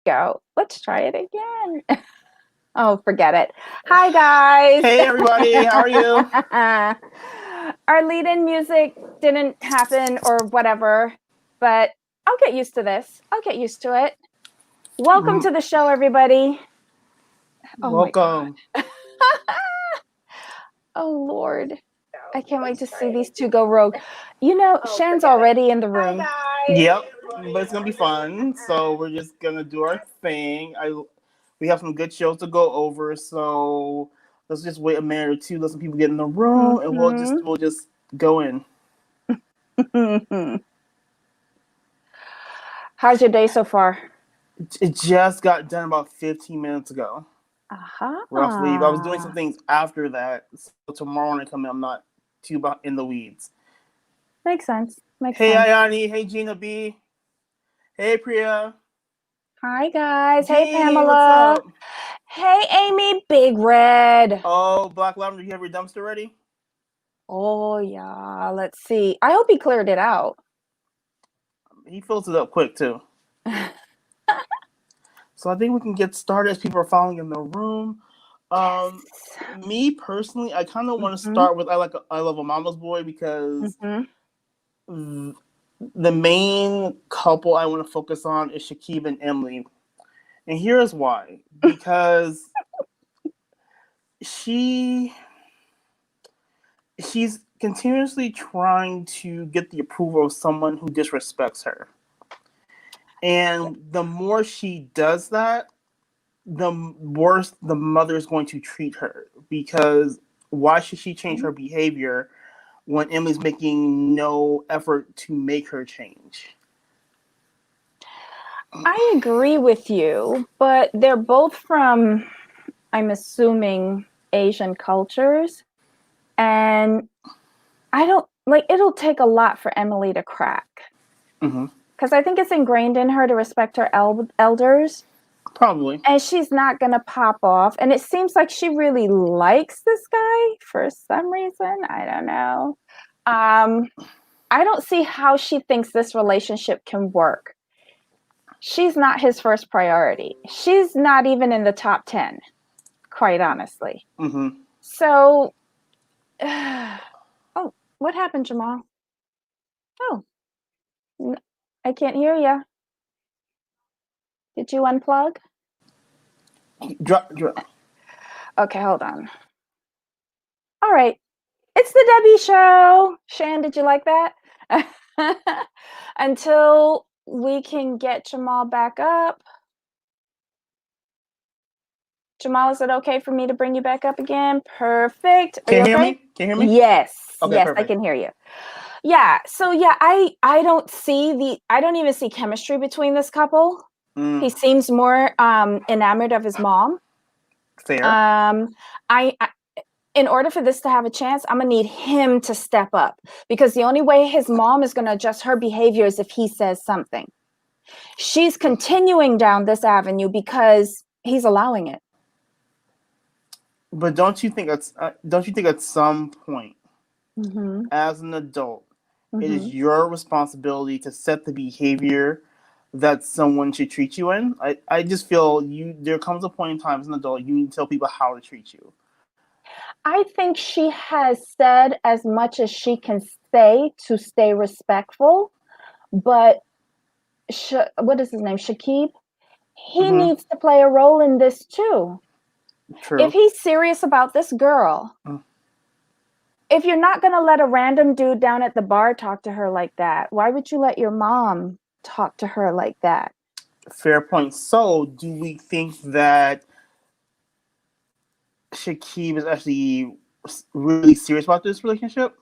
go. Let's try it again. Oh, forget it. Hi, guys. Hey, everybody. How are you? Our lead-in music didn't happen or whatever, but I'll get used to this. I'll get used to it. Welcome to the show, everybody. Oh, Welcome. my God. Oh, Lord. I can't wait to see these two go rogue. You know, Shan's already in the room. Yep, but it's gonna be fun. So we're just gonna do our thing. We have some good shows to go over. So let's just wait a minute or two. Let some people get in the room, and we'll just go in. How's your day so far? It just got done about 15 minutes ago. Roughly. But I was doing some things after that. So tomorrow when I come in, I'm not too in the weeds. Makes sense. Hey, Ayani. Hey, Gina B. Hey, Priya. Hi, guys. Gee, hey, Pamela. What's up? Hey, Amy Big Red. Oh, Black Lavender, you have your dumpster ready? Oh, yeah. Let's see. I hope he cleared it out. He fills it up quick, too. So I think we can get started as people are falling in the room. Yes. Me personally, I kind of want to start with I Love a Mama's Boy because the main couple I want to focus on is Shakib and Emily. And here's why. Because she's continuously trying to get the approval of someone who disrespects her. And the more she does that, the worse the mother is going to treat her. Because why should she change her behavior when Emily's making no effort to make her change? I agree with you, but they're both from, I'm assuming, Asian cultures. And it'll take a lot for Emily to crack. Because I think it's ingrained in her to respect her elders. Probably. And she's not going to pop off. And it seems like she really likes this guy for some reason. I don't know. I don't see how she thinks this relationship can work. She's not his first priority. She's not even in the top 10, quite honestly. So, oh, what happened, Jamal? Oh, I can't hear you. Did you unplug? Drop. Okay, hold on. All right. It's the Debbie Show. Shan, did you like that? Until we can get Jamal back up. Jamal, is it okay for me to bring you back up again? Perfect. Can you hear me? Can you hear me? Yes. Okay, yes, perfect. I can hear you. Yeah. So yeah, I don't even see chemistry between this couple. He seems more enamored of his mom. Fair. In order for this to have a chance, I'm gonna need him to step up, because the only way his mom is gonna adjust her behavior is if he says something. She's continuing down this avenue because he's allowing it. But don't you think at some point, as an adult, it is your responsibility to set the behavior that someone should treat you in? I just feel there comes a point in time as an adult you need to tell people how to treat you. I think she has said as much as she can say to stay respectful, but what is his name? Shakib? He needs to play a role in this too. True. If he's serious about this girl, if you're not going to let a random dude down at the bar talk to her like that, why would you let your mom talk to her like that? Fair point. So, do we think that Shakib is actually really serious about this relationship?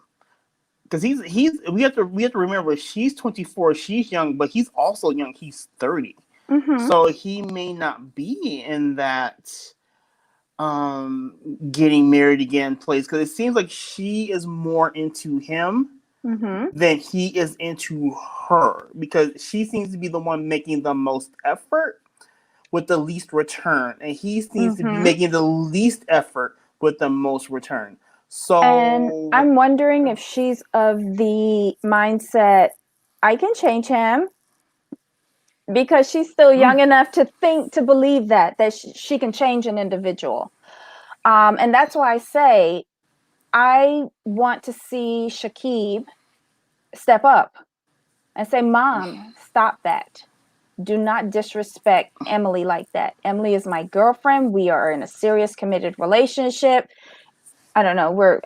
Because we have to remember, she's 24, she's young, but he's also young. He's 30, so he may not be in that getting married again place, because it seems like she is more into him than he is into her, because she seems to be the one making the most effort with the least return, and he seems to be making the least effort with the most return. So, and I'm wondering if she's of the mindset, I can change him. because she's still young enough to believe that she can change an individual. And that's why I say I want to see Shakib step up and say, Mom, stop that. Do not disrespect Emily like that. Emily is my girlfriend. We are in a serious committed relationship. We're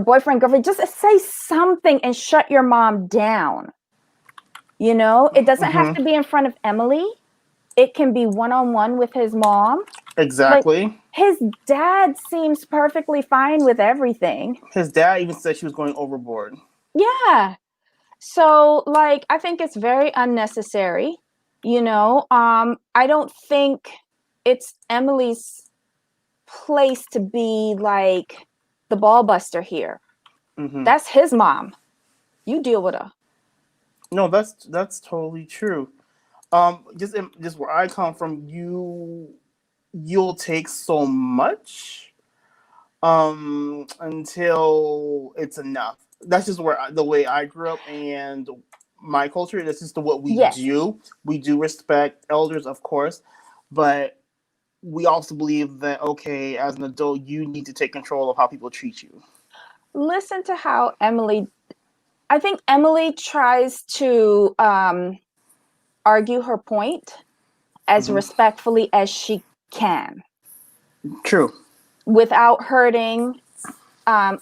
boyfriend, girlfriend. Just say something and shut your mom down. It doesn't have to be in front of Emily. It can be one-on-one with his mom. Exactly. Like, his dad seems perfectly fine with everything. His dad even said she was going overboard. Yeah. So, like, I think it's very unnecessary. I don't think it's Emily's place to be like the ball buster here. Mm-hmm. That's his mom. You deal with her. No, that's totally true. Just where I come from, you'll take so much until it's enough. That's just the way I grew up and my culture. That's just what we Yes. do. We do respect elders, of course, but we also believe that, okay, as an adult, you need to take control of how people treat you. Listen to how I think Emily tries to argue her point as respectfully as she can. True. Without hurting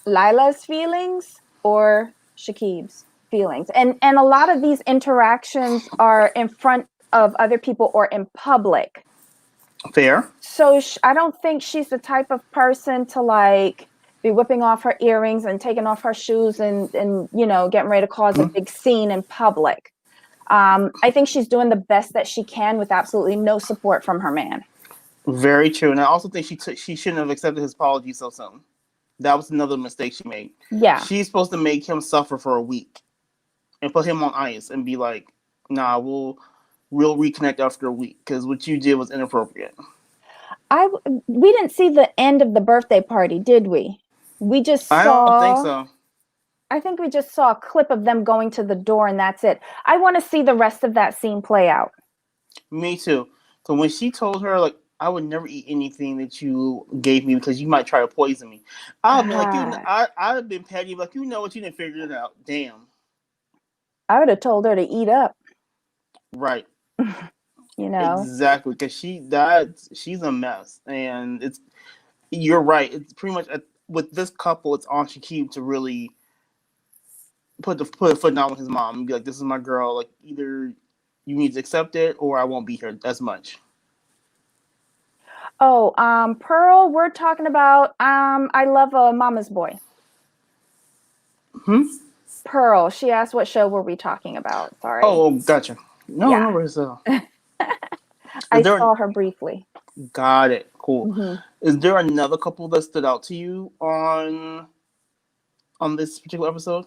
Lila's feelings or Shakib's feelings. And a lot of these interactions are in front of other people or in public. Fair. So I don't think she's the type of person to like be whipping off her earrings and taking off her shoes and getting ready to cause a big scene in public. I think she's doing the best that she can with absolutely no support from her man. Very true. And I also think she shouldn't have accepted his apology so soon. That was another mistake she made. Yeah. She's supposed to make him suffer for a week and put him on ice and be like, nah, we'll reconnect after a week because what you did was inappropriate. We didn't see the end of the birthday party, did we? We just saw. I don't think so. I think we just saw a clip of them going to the door and that's it. I want to see the rest of that scene play out. Me too. So when she told her, like, I would never eat anything that you gave me because you might try to poison me. I'd be like, I'd have been petty, like, you know what, you didn't figure it out. Damn. I would have told her to eat up. Right. Exactly, because she's a mess, and you're right. It's pretty much with this couple, it's on Shakib to really put a foot down with his mom and be like, "This is my girl. Like, either you need to accept it, or I won't be here as much." Oh, Pearl, we're talking about I love a mama's boy. Pearl, she asked what show were we talking about. Sorry. Oh, gotcha. No worries. I saw her briefly. Got it. Cool. Is there another couple that stood out to you on this particular episode?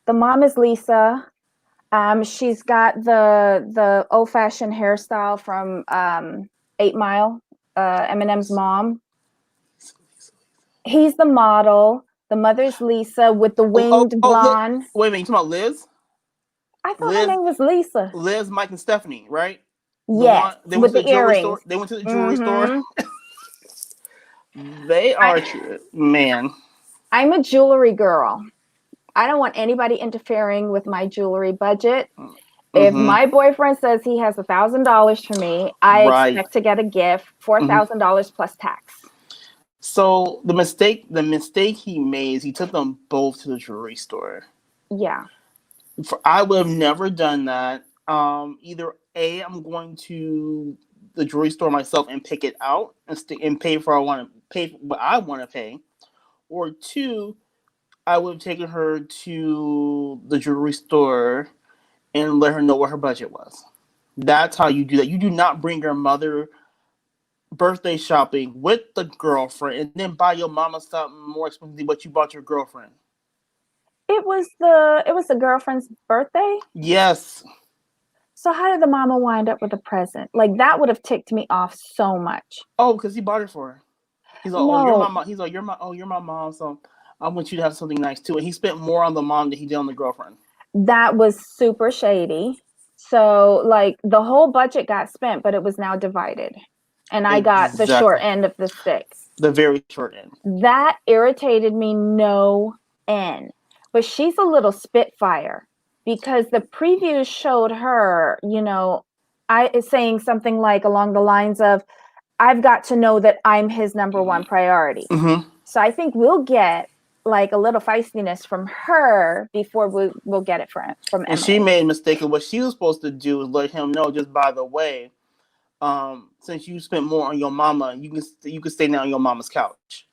The mom is Lisa. She's got the old-fashioned hairstyle from 8 Mile, Eminem's mom. He's the model. The mother's Lisa with the winged blonde. Wait a minute, you talking about Liz? I thought her name was Lisa. Liz, Mike, and Stephanie, right? Yes, they went to the earrings. Store. They went to the jewelry store. They are man. I'm a jewelry girl. I don't want anybody interfering with my jewelry budget. If my boyfriend says he has $1,000 for me, I expect to get a gift, $4,000 plus tax. So the mistake he made is he took them both to the jewelry store. Yeah. I would have never done that. Either A, I'm going to the jewelry store myself and pick it out and pay what I want to pay, or two, I would have taken her to the jewelry store and let her know what her budget was. That's how you do that. You do not bring your mother birthday shopping with the girlfriend and then buy your mama something more expensive than what you bought your girlfriend. It was the girlfriend's birthday? Yes. So how did the mama wind up with a present? Like, that would have ticked me off so much. Oh, because he bought it for her. He's like, oh, you're my mom. He's like, you're my mom, so I want you to have something nice too. And he spent more on the mom than he did on the girlfriend. That was super shady. So, like, the whole budget got spent, but it was now divided. And I got the short Exactly. end of the stick. The very short end. That irritated me no end. But she's a little spitfire because the previews showed her, I saying something like along the lines of, I've got to know that I'm his number one priority. Mm-hmm. So I think we'll get like a little feistiness from her before we'll get it from And Emily. she made a mistake. And what she was supposed to do is let him know, just by the way, since you spent more on your mama, you can stay now on your mama's couch.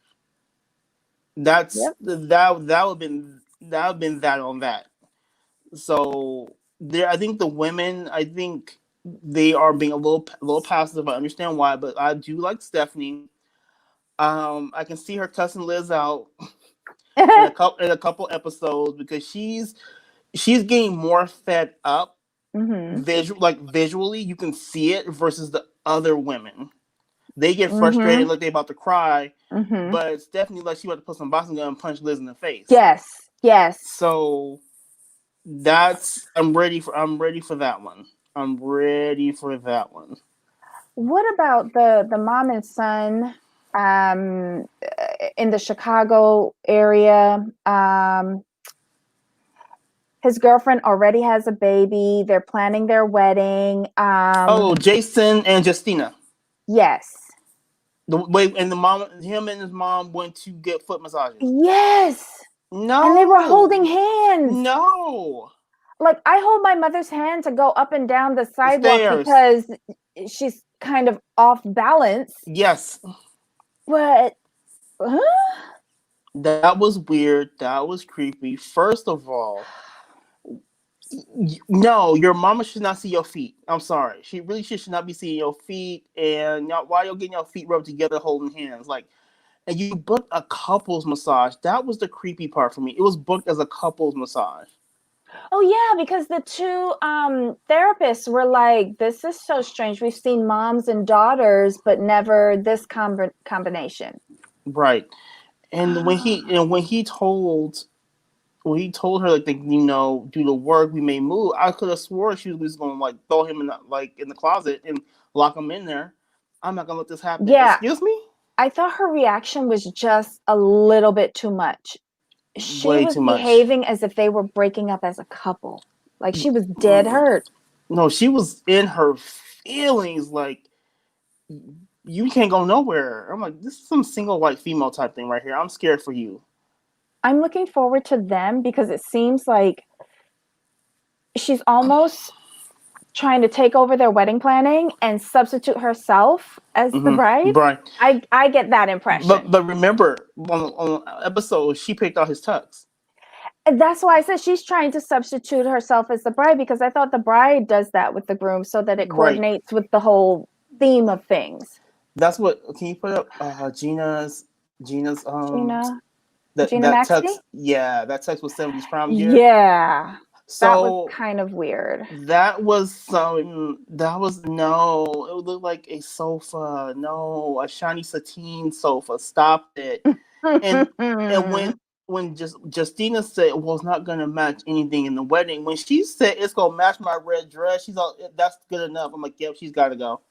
That's Yep. that would have been that on that. So there, I think the women, I think they are being a little passive. I understand why, but I do like Stephanie. I can see her cussing Liz out in a couple episodes because she's getting more fed up. Mm-hmm. Visually, you can see it versus the other women. They get frustrated, Mm-hmm. like they about to cry, Mm-hmm. but Stephanie, like, she about to put some boxing gun and punch Liz in the face. Yes. So I'm ready for that one. I'm ready for that one. What about the mom and son um in the Chicago area? His girlfriend already has a baby. They're planning their wedding. Oh, Jason and Justina. Yes. The wait, and the mom, him and his mom went to get foot massages. Yes. No, And they were holding hands. no. Like, I hold my mother's hand to go up and down the The sidewalk stairs. because she's kind of off balance. Yes. But That was weird. That was creepy. First of all, no, your mama should not see your feet. I'm sorry. She really should not be seeing your feet. And while you're getting your feet rubbed together, holding hands, like, and you booked a couples massage. That was the creepy part for me. It was booked as a couples massage. oh yeah, because the two therapists were like, "This is so strange. We've seen moms and daughters, but never this combination." Right. And when he told her, like, do the work, we may move, I could have swore she was just going to, like, throw him in the closet and lock him in there. I'm not gonna let this happen. Yeah, Excuse me. I thought her reaction was just a little bit too much. She Way was too much. behaving as if they were breaking up as a couple. Like, she was dead hurt. No, she was in her feelings. Like, you can't go nowhere. I'm like, this is some single white female type thing right here. I'm scared for you. I'm looking forward to them because it seems like she's almost trying to take over their wedding planning and substitute herself as the bride. Right. I get that impression. But remember, on episode, she picked out his tux. And that's why I said she's trying to substitute herself as the bride, because I thought the bride does that with the groom so that it Right. coordinates with the whole theme of things. That's what. Can you put up Gina's Gina that Maxey? tux? Yeah, that tux was 70s prom gear. Yeah. That was So kind of weird. that was no. It would look like a sofa. No, a shiny sateen sofa. Stop it. And when Justina said, well, it's not gonna match anything in the wedding, when she said it's gonna match my red dress, she's all, that's good enough. I'm like, yep, she's got to go.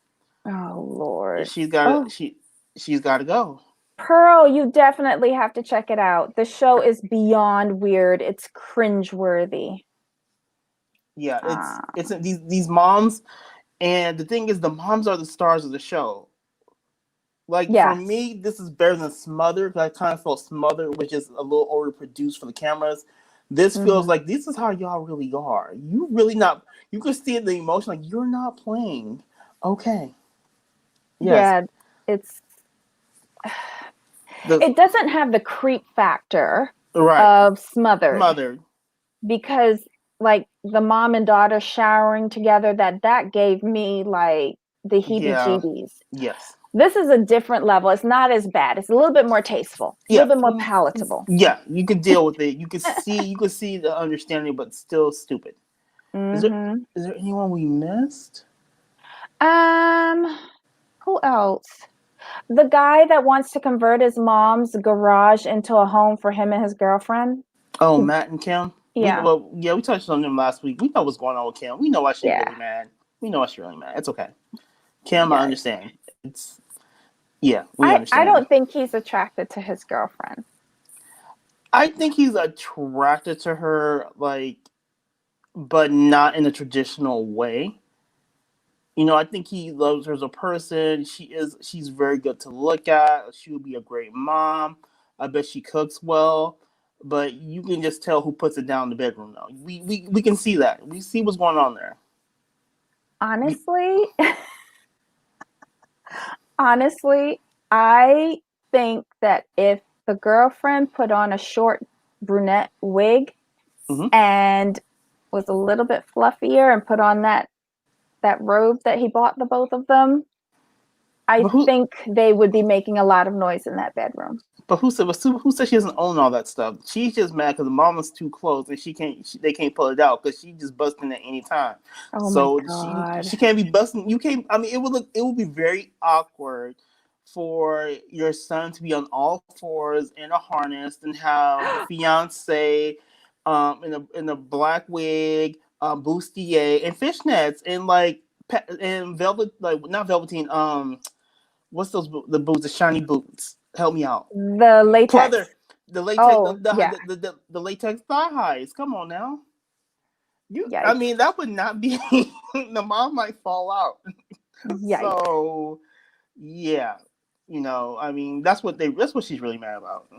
Oh Lord. She's got she's got to go. Pearl, you definitely have to check it out. The show is beyond weird. It's cringeworthy. Yeah, it's these moms, and the thing is, the moms are the stars of the show. Like, for me, this is better than Smothered. I kind of felt Smothered, which is a little overproduced for the cameras. This feels like this is how y'all really are. You really not. You can see the emotion. Like, you're not playing. Okay. Yes. Yeah, it doesn't have the creep factor of Smothered. Because, like, the mom and daughter showering together, that gave me like the heebie-jeebies. Yes. This is a different level. It's not as bad. It's a little bit more tasteful. A little bit more palatable. Yeah, you can deal with it. You can see the understanding, but still stupid. Is there anyone we missed? Who else? The guy that wants to convert his mom's garage into a home for him and his girlfriend. Oh, Matt and Kim. Yeah. We touched on them last week. We know what's going on with Kim. We know why she's Yeah. really mad. We know why she's really mad. It's okay. Kim, I Yeah. understand. We I understand. don't think he's attracted to his girlfriend. I think he's attracted to her, like, but not in a traditional way. I think he loves her as a person. She's very good to look at. She would be a great mom. I bet she cooks well. But you can just tell who puts it down in the bedroom though. We can see that. We see what's going on there. Honestly, honestly, I think that if the girlfriend put on a short brunette wig Mm-hmm. and was a little bit fluffier and put on that robe that he bought the both of them, I But who think they would be making a lot of noise in that bedroom. but who said she doesn't own all that stuff? She's just mad because the mama's too close and they can't pull it out because she just busting at any time. Oh my So God. she can't be busting. You can't. I mean, it would be very awkward for your son to be on all fours in a harness and have the fiance in a black wig, bustier and fishnets and like and velvet, like not velveteen, what's the boots, the shiny boots, help me out. The Pleather, latex. the latex, Oh, yeah. the latex thigh highs. Come on now. I Yikes. mean, that would not be. The mom might fall out. Yikes. So, yeah, I mean, that's what she's really mad about.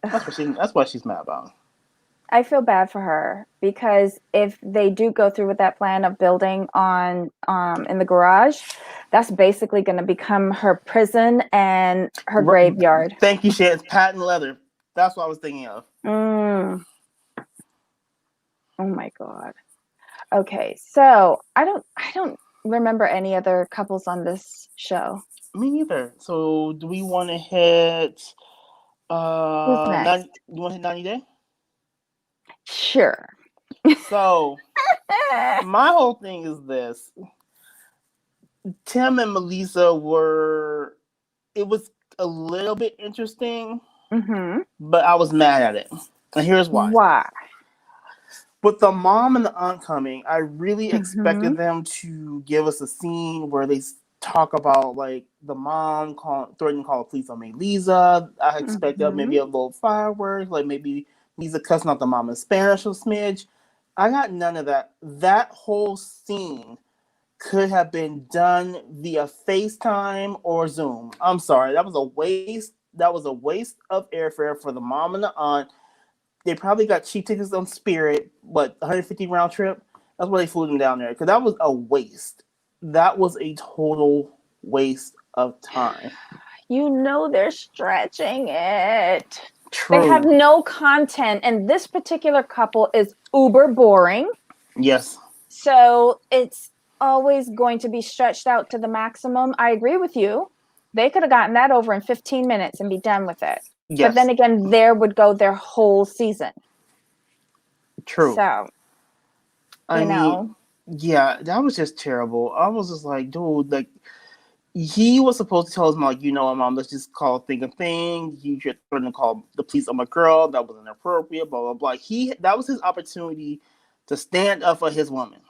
That's what she's mad about. I feel bad for her because if they do go through with that plan of building on in the garage, that's basically going to become her prison and her graveyard. Thank you, Shan. It's patent leather. That's what I was thinking of. Mm. Oh my God. Okay, so I don't remember any other couples on this show. Me neither. So, do we want to hit? Who's next? You want to hit 90 Day? Sure. So, my whole thing is this: Tim and Melissa were. It was a little bit interesting, but I was mad at it, and here's why. Why? With the mom and the aunt coming, I really expected them to give us a scene where they talk about like the mom threatening to call the police on me, Lisa. I expected maybe a little fireworks, like maybe Lisa cussing out the mom in Spanish or smidge. I got none of that. That whole scene could have been done via FaceTime or Zoom. I'm sorry, that was a waste. That was a waste of airfare for the mom and the aunt. They probably got cheap tickets on Spirit, 150 round trip. That's why they flew them down there, because that was a waste. That was a total waste of time. They're stretching it. True. They have no content, and this particular couple is uber boring. Yes. So it's always going to be stretched out to the maximum. I agree with you. They could have gotten that over in 15 minutes and be done with it. Yes. But then again, there would go their whole season. True. So, I mean, yeah, that was just terrible. I was just like, dude, like, he was supposed to tell his mom, like, mom, let's just call a thing a thing. You're threatening to call the police on my girl. That was inappropriate, blah, blah, blah. That was his opportunity to stand up for his woman,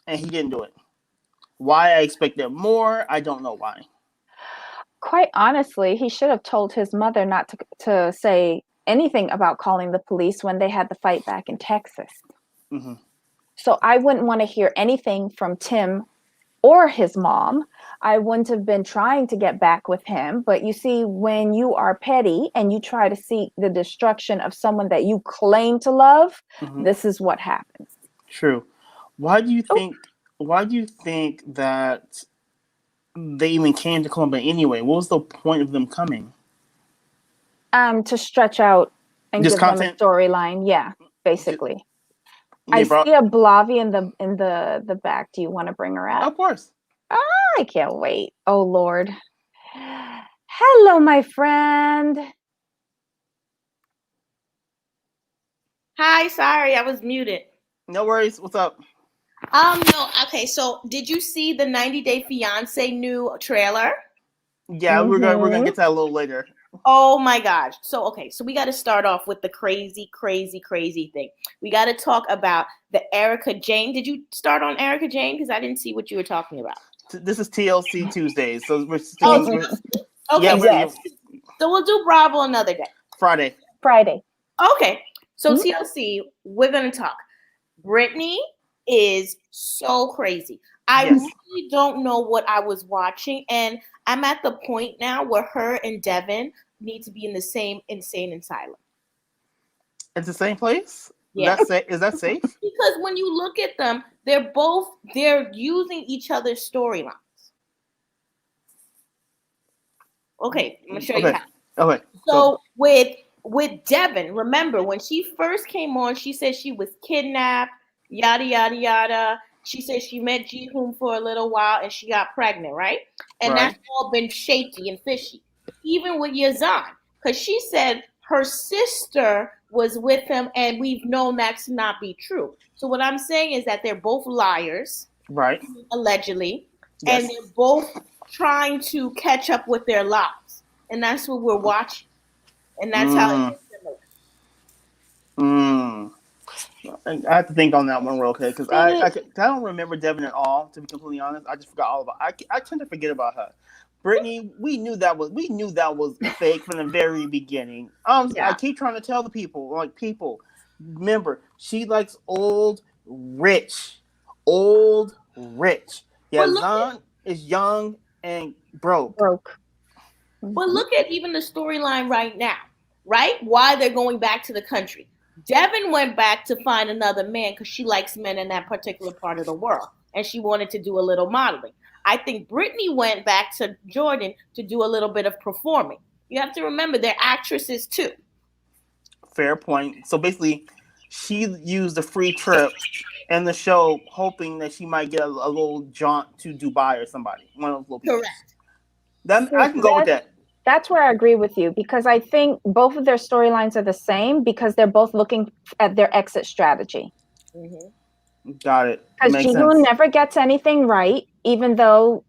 and he didn't do it. Why I expected more, I don't know why. Quite honestly, he should have told his mother not to say anything about calling the police when they had the fight back in Texas. Mm-hmm. So I wouldn't want to hear anything from Tim or his mom. I wouldn't have been trying to get back with him. But you see, when you are petty and you try to seek the destruction of someone that you claim to love, this is what happens. True. Why do you think that they even came to Columbia anyway? What was the point of them coming? To stretch out and just give content? them a storyline. Yeah, basically. I see a Blavi in the back. Do you want to bring her out? Of course. I can't wait. Oh Lord. Hello, my friend. Hi, sorry, I was muted. No worries. What's up? No, okay, so did you see the 90 Day Fiancé new trailer? Yeah, we're gonna get to that a little later. Oh my gosh. So, okay. So we got to start off with the crazy, crazy, crazy thing. We got to talk about the Erica Jane. Did you start on Erica Jane? Because I didn't see what you were talking about. This is TLC Tuesdays, so we're Oh, sticking. okay. Yes. So we'll do Bravo another day. Friday. Okay. So Mhm. TLC, we're going to talk. Brittany is so crazy. I Yes. really don't know what I was watching, and I'm at the point now where her and Devin need to be in the same insane asylum. It's the same place? Yeah. Is that safe? Because when you look at them, they're using each other's storylines. Okay, I'm gonna show you how. Okay. So with Devin, remember when she first came on, she said she was kidnapped, yada yada yada. She said she met Ji-hoon for a little while and she got pregnant, right? And Right. that's all been shaky and fishy. Even with Yazan, because she said her sister was with him, and we've known that to not be true. So what I'm saying is that they're both liars, Right. allegedly, Yes. and they're both trying to catch up with their lives, and that's what we're watching, and that's how it gets similar. And I have to think on that one real quick because I don't remember Devin at all. To be completely honest, I just forgot all about. I tend to forget about her. Brittany, we knew that was fake from the very beginning. I keep trying to tell the people, remember, she likes old rich. Yazan is young and broke. But look at even the storyline right now, right? Why they're going back to the country. Devin went back to find another man because she likes men in that particular part of the world, and she wanted to do a little modeling. I think Brittany went back to Jordan to do a little bit of performing. You have to remember they're actresses too. Fair point. So basically, she used the free trip and the show, hoping that she might get a little jaunt to Dubai or somebody. One of those little people. Correct. I can go with that. That's where I agree with you, because I think both of their storylines are the same because they're both looking at their exit strategy. Mm-hmm. Got it. Because Ji-hoon never gets anything right, even though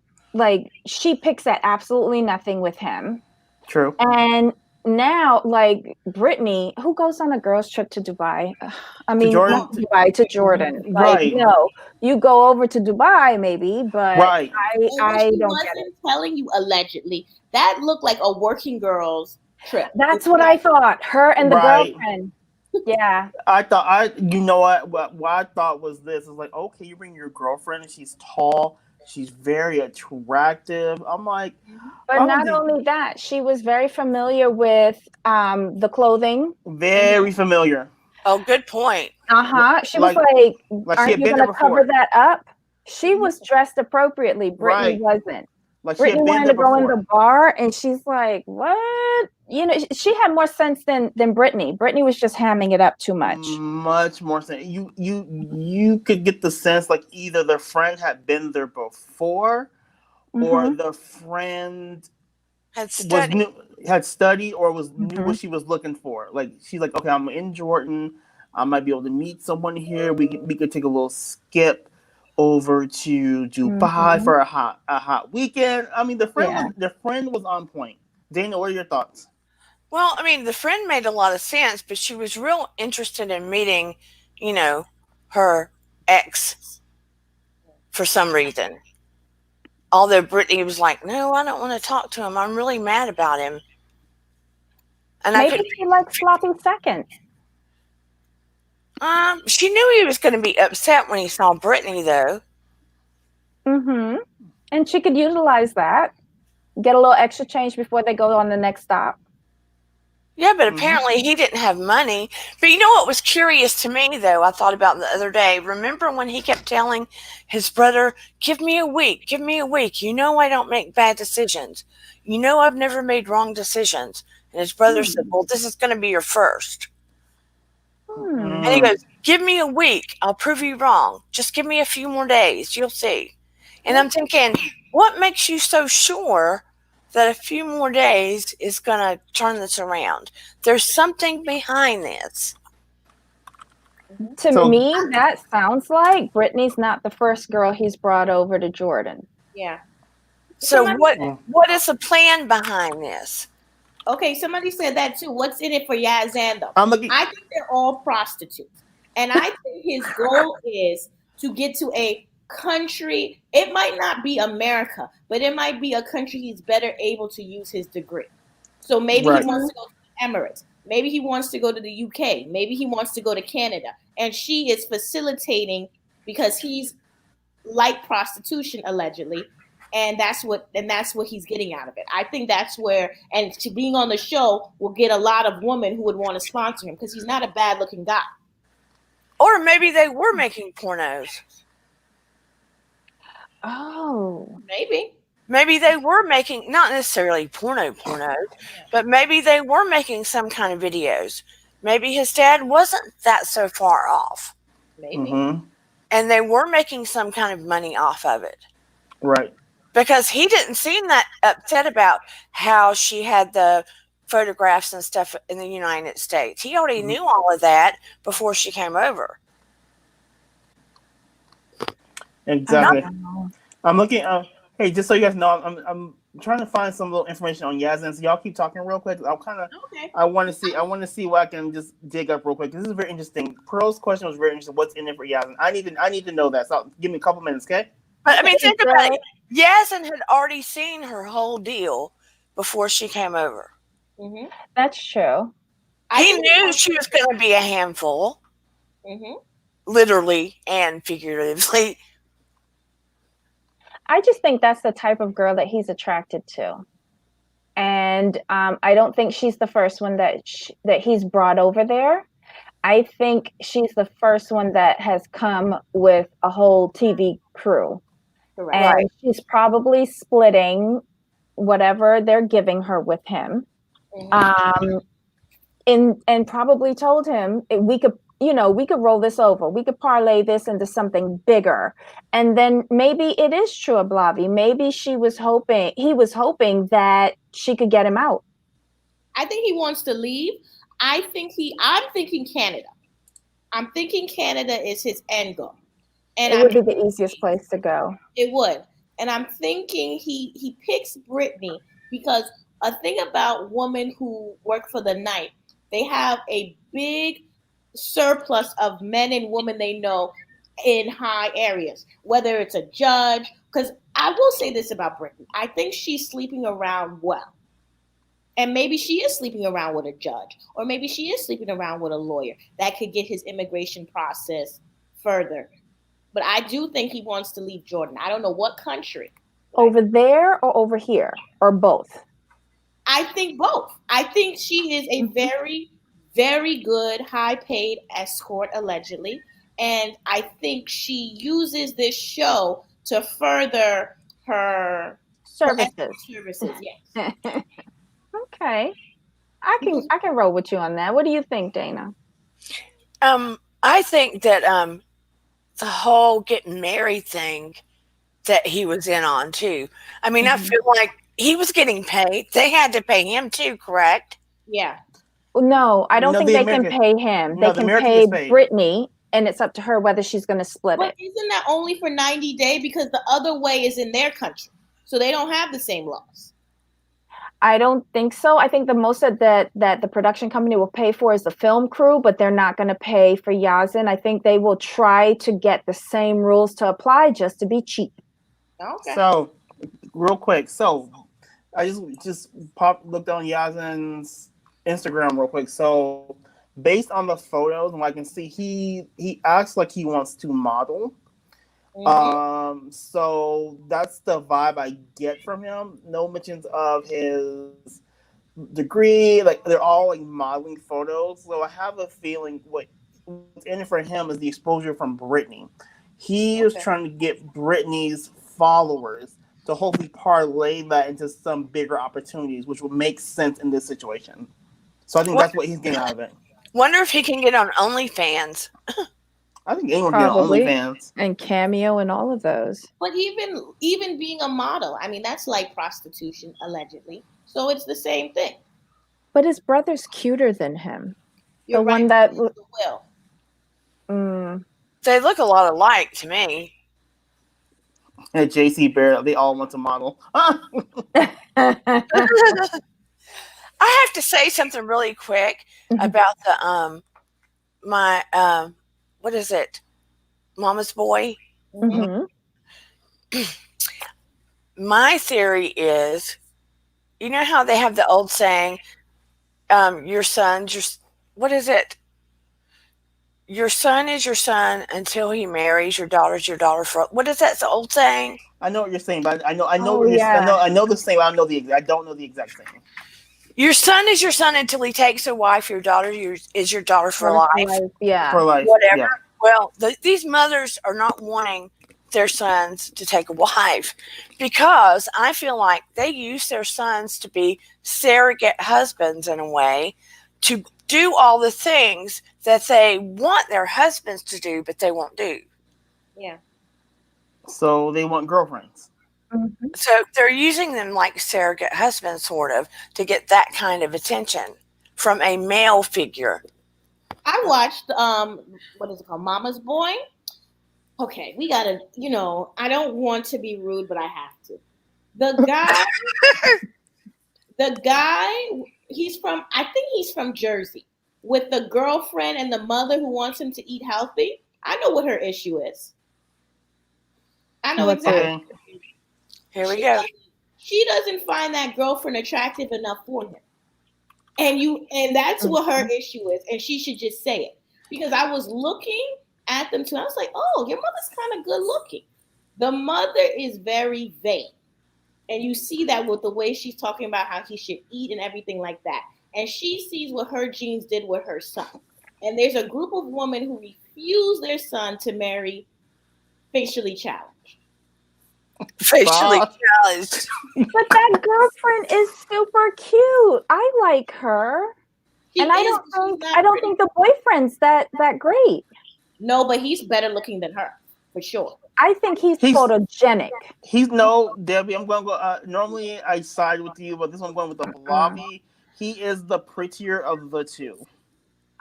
she picks at absolutely nothing with him. True. And now, Brittany, who goes on a girls' trip to Dubai? I mean, not Dubai, to Jordan. Right. No, you go over to Dubai, maybe, but right. I don't get it. Telling you, allegedly, that looked like a working girls' trip. That's what I thought. Her and the girlfriend. Yeah. I thought what I thought was this is like, okay, you bring your girlfriend and she's tall. She's very attractive. I'm like, but not only that, she was very familiar with the clothing. Very familiar. Oh, good point. She was like aren't you going to cover that up? She was dressed appropriately. Brittany wasn't. Brittany wanted to go in the bar, and she's like, "What?" She had more sense than Brittany. Brittany was just hamming it up too much. Much more sense. You could get the sense like either the friend had been there before, or the friend had studied or knew what she was looking for. Like she's like, okay, I'm in Jordan. I might be able to meet someone here. We could take a little skip over to Dubai for a hot weekend. I mean, the friend was on point. Dana, what are your thoughts? Well, I mean, the friend made a lot of sense, but she was real interested in meeting, her ex for some reason. Although Brittany was like, no, I don't want to talk to him. I'm really mad about him. And maybe she likes sloppy seconds. She knew he was going to be upset when he saw Brittany, though. And she could utilize that. Get a little extra change before they go on the next stop. Yeah, but apparently he didn't have money. But you know what was curious to me, though, I thought about the other day. Remember when he kept telling his brother, give me a week, give me a week. You know I don't make bad decisions. You know I've never made wrong decisions. And his brother said, well, this is going to be your first. And he goes, give me a week. I'll prove you wrong. Just give me a few more days. You'll see. And I'm thinking, what makes you so sure that a few more days is going to turn this around? There's something behind this. To me, that sounds like Brittany's not the first girl he's brought over to Jordan. Yeah. So what is the plan behind this? Okay, somebody said that too. What's in it for Yazan though? I'm looking. I think they're all prostitutes. And I think his goal is to get to a country. It might not be America, but it might be a country he's better able to use his degree. So maybe he Right. wants to go to the Emirates. Maybe he wants to go to the UK. Maybe he wants to go to Canada. And she is facilitating because he's like prostitution allegedly, and that's what he's getting out of it. I think that's where, and to being on the show will get a lot of women who would want to sponsor him because he's not a bad looking guy. Or maybe they were making pornos. Oh, Maybe. Maybe they were making, not necessarily pornos, but maybe they were making some kind of videos. Maybe his dad wasn't that so far off. Maybe. Mm-hmm. And they were making some kind of money off of it. Right. Because he didn't seem that upset about how she had the photographs and stuff in the United States. He already knew all of that before she came over. Exactly. I'm looking. Hey, just so you guys know, I'm trying to find some little information on Yazan. So y'all keep talking real quick. I'll kind of. Okay. I want to see what I can just dig up real quick. This is very interesting. Pearl's question was very interesting. What's in it for Yazan? I need to know that. So give me a couple minutes, okay? But I mean, think about it. Yazan had already seen her whole deal before she came over. Mm-hmm. that's true. He knew she was going to be a handful, literally and figuratively. I just think that's the type of girl that he's attracted to. And I don't think she's the first one that he's brought over there. I think she's the first one that has come with a whole TV crew. Correct. And she's probably splitting whatever they're giving her with him. And probably told him we could roll this over. We could parlay this into something bigger. And then maybe it is true of Blavi. Maybe he was hoping that she could get him out. I think he wants to leave. I'm thinking Canada. I'm thinking Canada is his end goal. And it would be the easiest place to go. It would. And I'm thinking he picks Brittany because a thing about women who work for the night, they have a big surplus of men and women they know in high areas, whether it's a judge. Because I will say this about Brittany. I think she's sleeping around well. And maybe she is sleeping around with a judge, or maybe she is sleeping around with a lawyer that could get his immigration process further. But I do think he wants to leave Jordan. I don't know what country. Over there or over here, or both? I think both. I think she is a very, very good, high-paid escort, allegedly. And I think she uses this show to further her services, yes. Okay. I can roll with you on that. What do you think, Dana? I think that the whole getting married thing that he was in on too. I mean, I feel like he was getting paid. They had to pay him too, correct? Yeah. No, I don't think they can pay him. They can pay Brittany, and it's up to her whether she's going to split it. But isn't that only for 90 days? Because the other way is in their country. So they don't have the same laws. I don't think so. I think the most that the production company will pay for is the film crew, but they're not going to pay for Yazan. I think they will try to get the same rules to apply just to be cheap. Okay. So, real quick. So, I just looked on Yazan's Instagram real quick. So, based on the photos and what I can see, he acts like he wants to model. So that's the vibe I get from him. No mentions of his degree. Like, they're all like modeling photos. So I have a feeling what's in it for him is the exposure from Brittany. He is trying to get Brittany's followers to hopefully parlay that into some bigger opportunities, which would make sense in this situation. So I think that's what he's getting out of it. Wonder if he can get on OnlyFans. I think anyone can get on OnlyFans. And Cameo and all of those. But even being a model, I mean, that's like prostitution, allegedly. So it's the same thing. But his brother's cuter than him. You're the right, one that Will. They look a lot alike to me. And JC Bear, they all want to model. I have to say something really quick about the my what is it? Mama's boy. Mm-hmm. My theory is, you know how they have the old saying, your son's your what is it? Your son is your son until he marries. Your daughter's your daughter for what is that? The old saying. I know what you're saying, but I know Oh, what you're. yeah. I know the same. I don't know the exact saying. Your son is your son until he takes a wife. Your daughter is your daughter for life. Yeah. For life, Whatever. yeah. Well, these mothers are not wanting their sons to take a wife because I feel like they use their sons to be surrogate husbands in a way to do all the things that they want their husbands to do, but they won't do. Yeah. So they want girlfriends. Mm-hmm. So they're using them like surrogate husbands, sort of, to get that kind of attention from a male figure. I watched what is it called? Mama's Boy. Okay, we gotta, I don't want to be rude, but I have to. The guy, I think he's from Jersey, with the girlfriend and the mother who wants him to eat healthy. I know what her issue is. I know What's exactly. Okay. Here we go. She doesn't find that girlfriend attractive enough for him. And that's what her issue is. And she should just say it. Because I was looking at them too. I was like, oh, your mother's kind of good looking. The mother is very vain. And you see that with the way she's talking about how he should eat and everything like that. And she sees what her genes did with her son. And there's a group of women who refuse their son to marry facially challenged. Facially challenged. But that girlfriend is super cute. I like her. I don't think the boyfriend's that great. No, but he's better looking than her, for sure. I think he's photogenic. Debbie, I'm going to go. Normally, I side with you, but this one I'm going with the Balavi. He is the prettier of the two.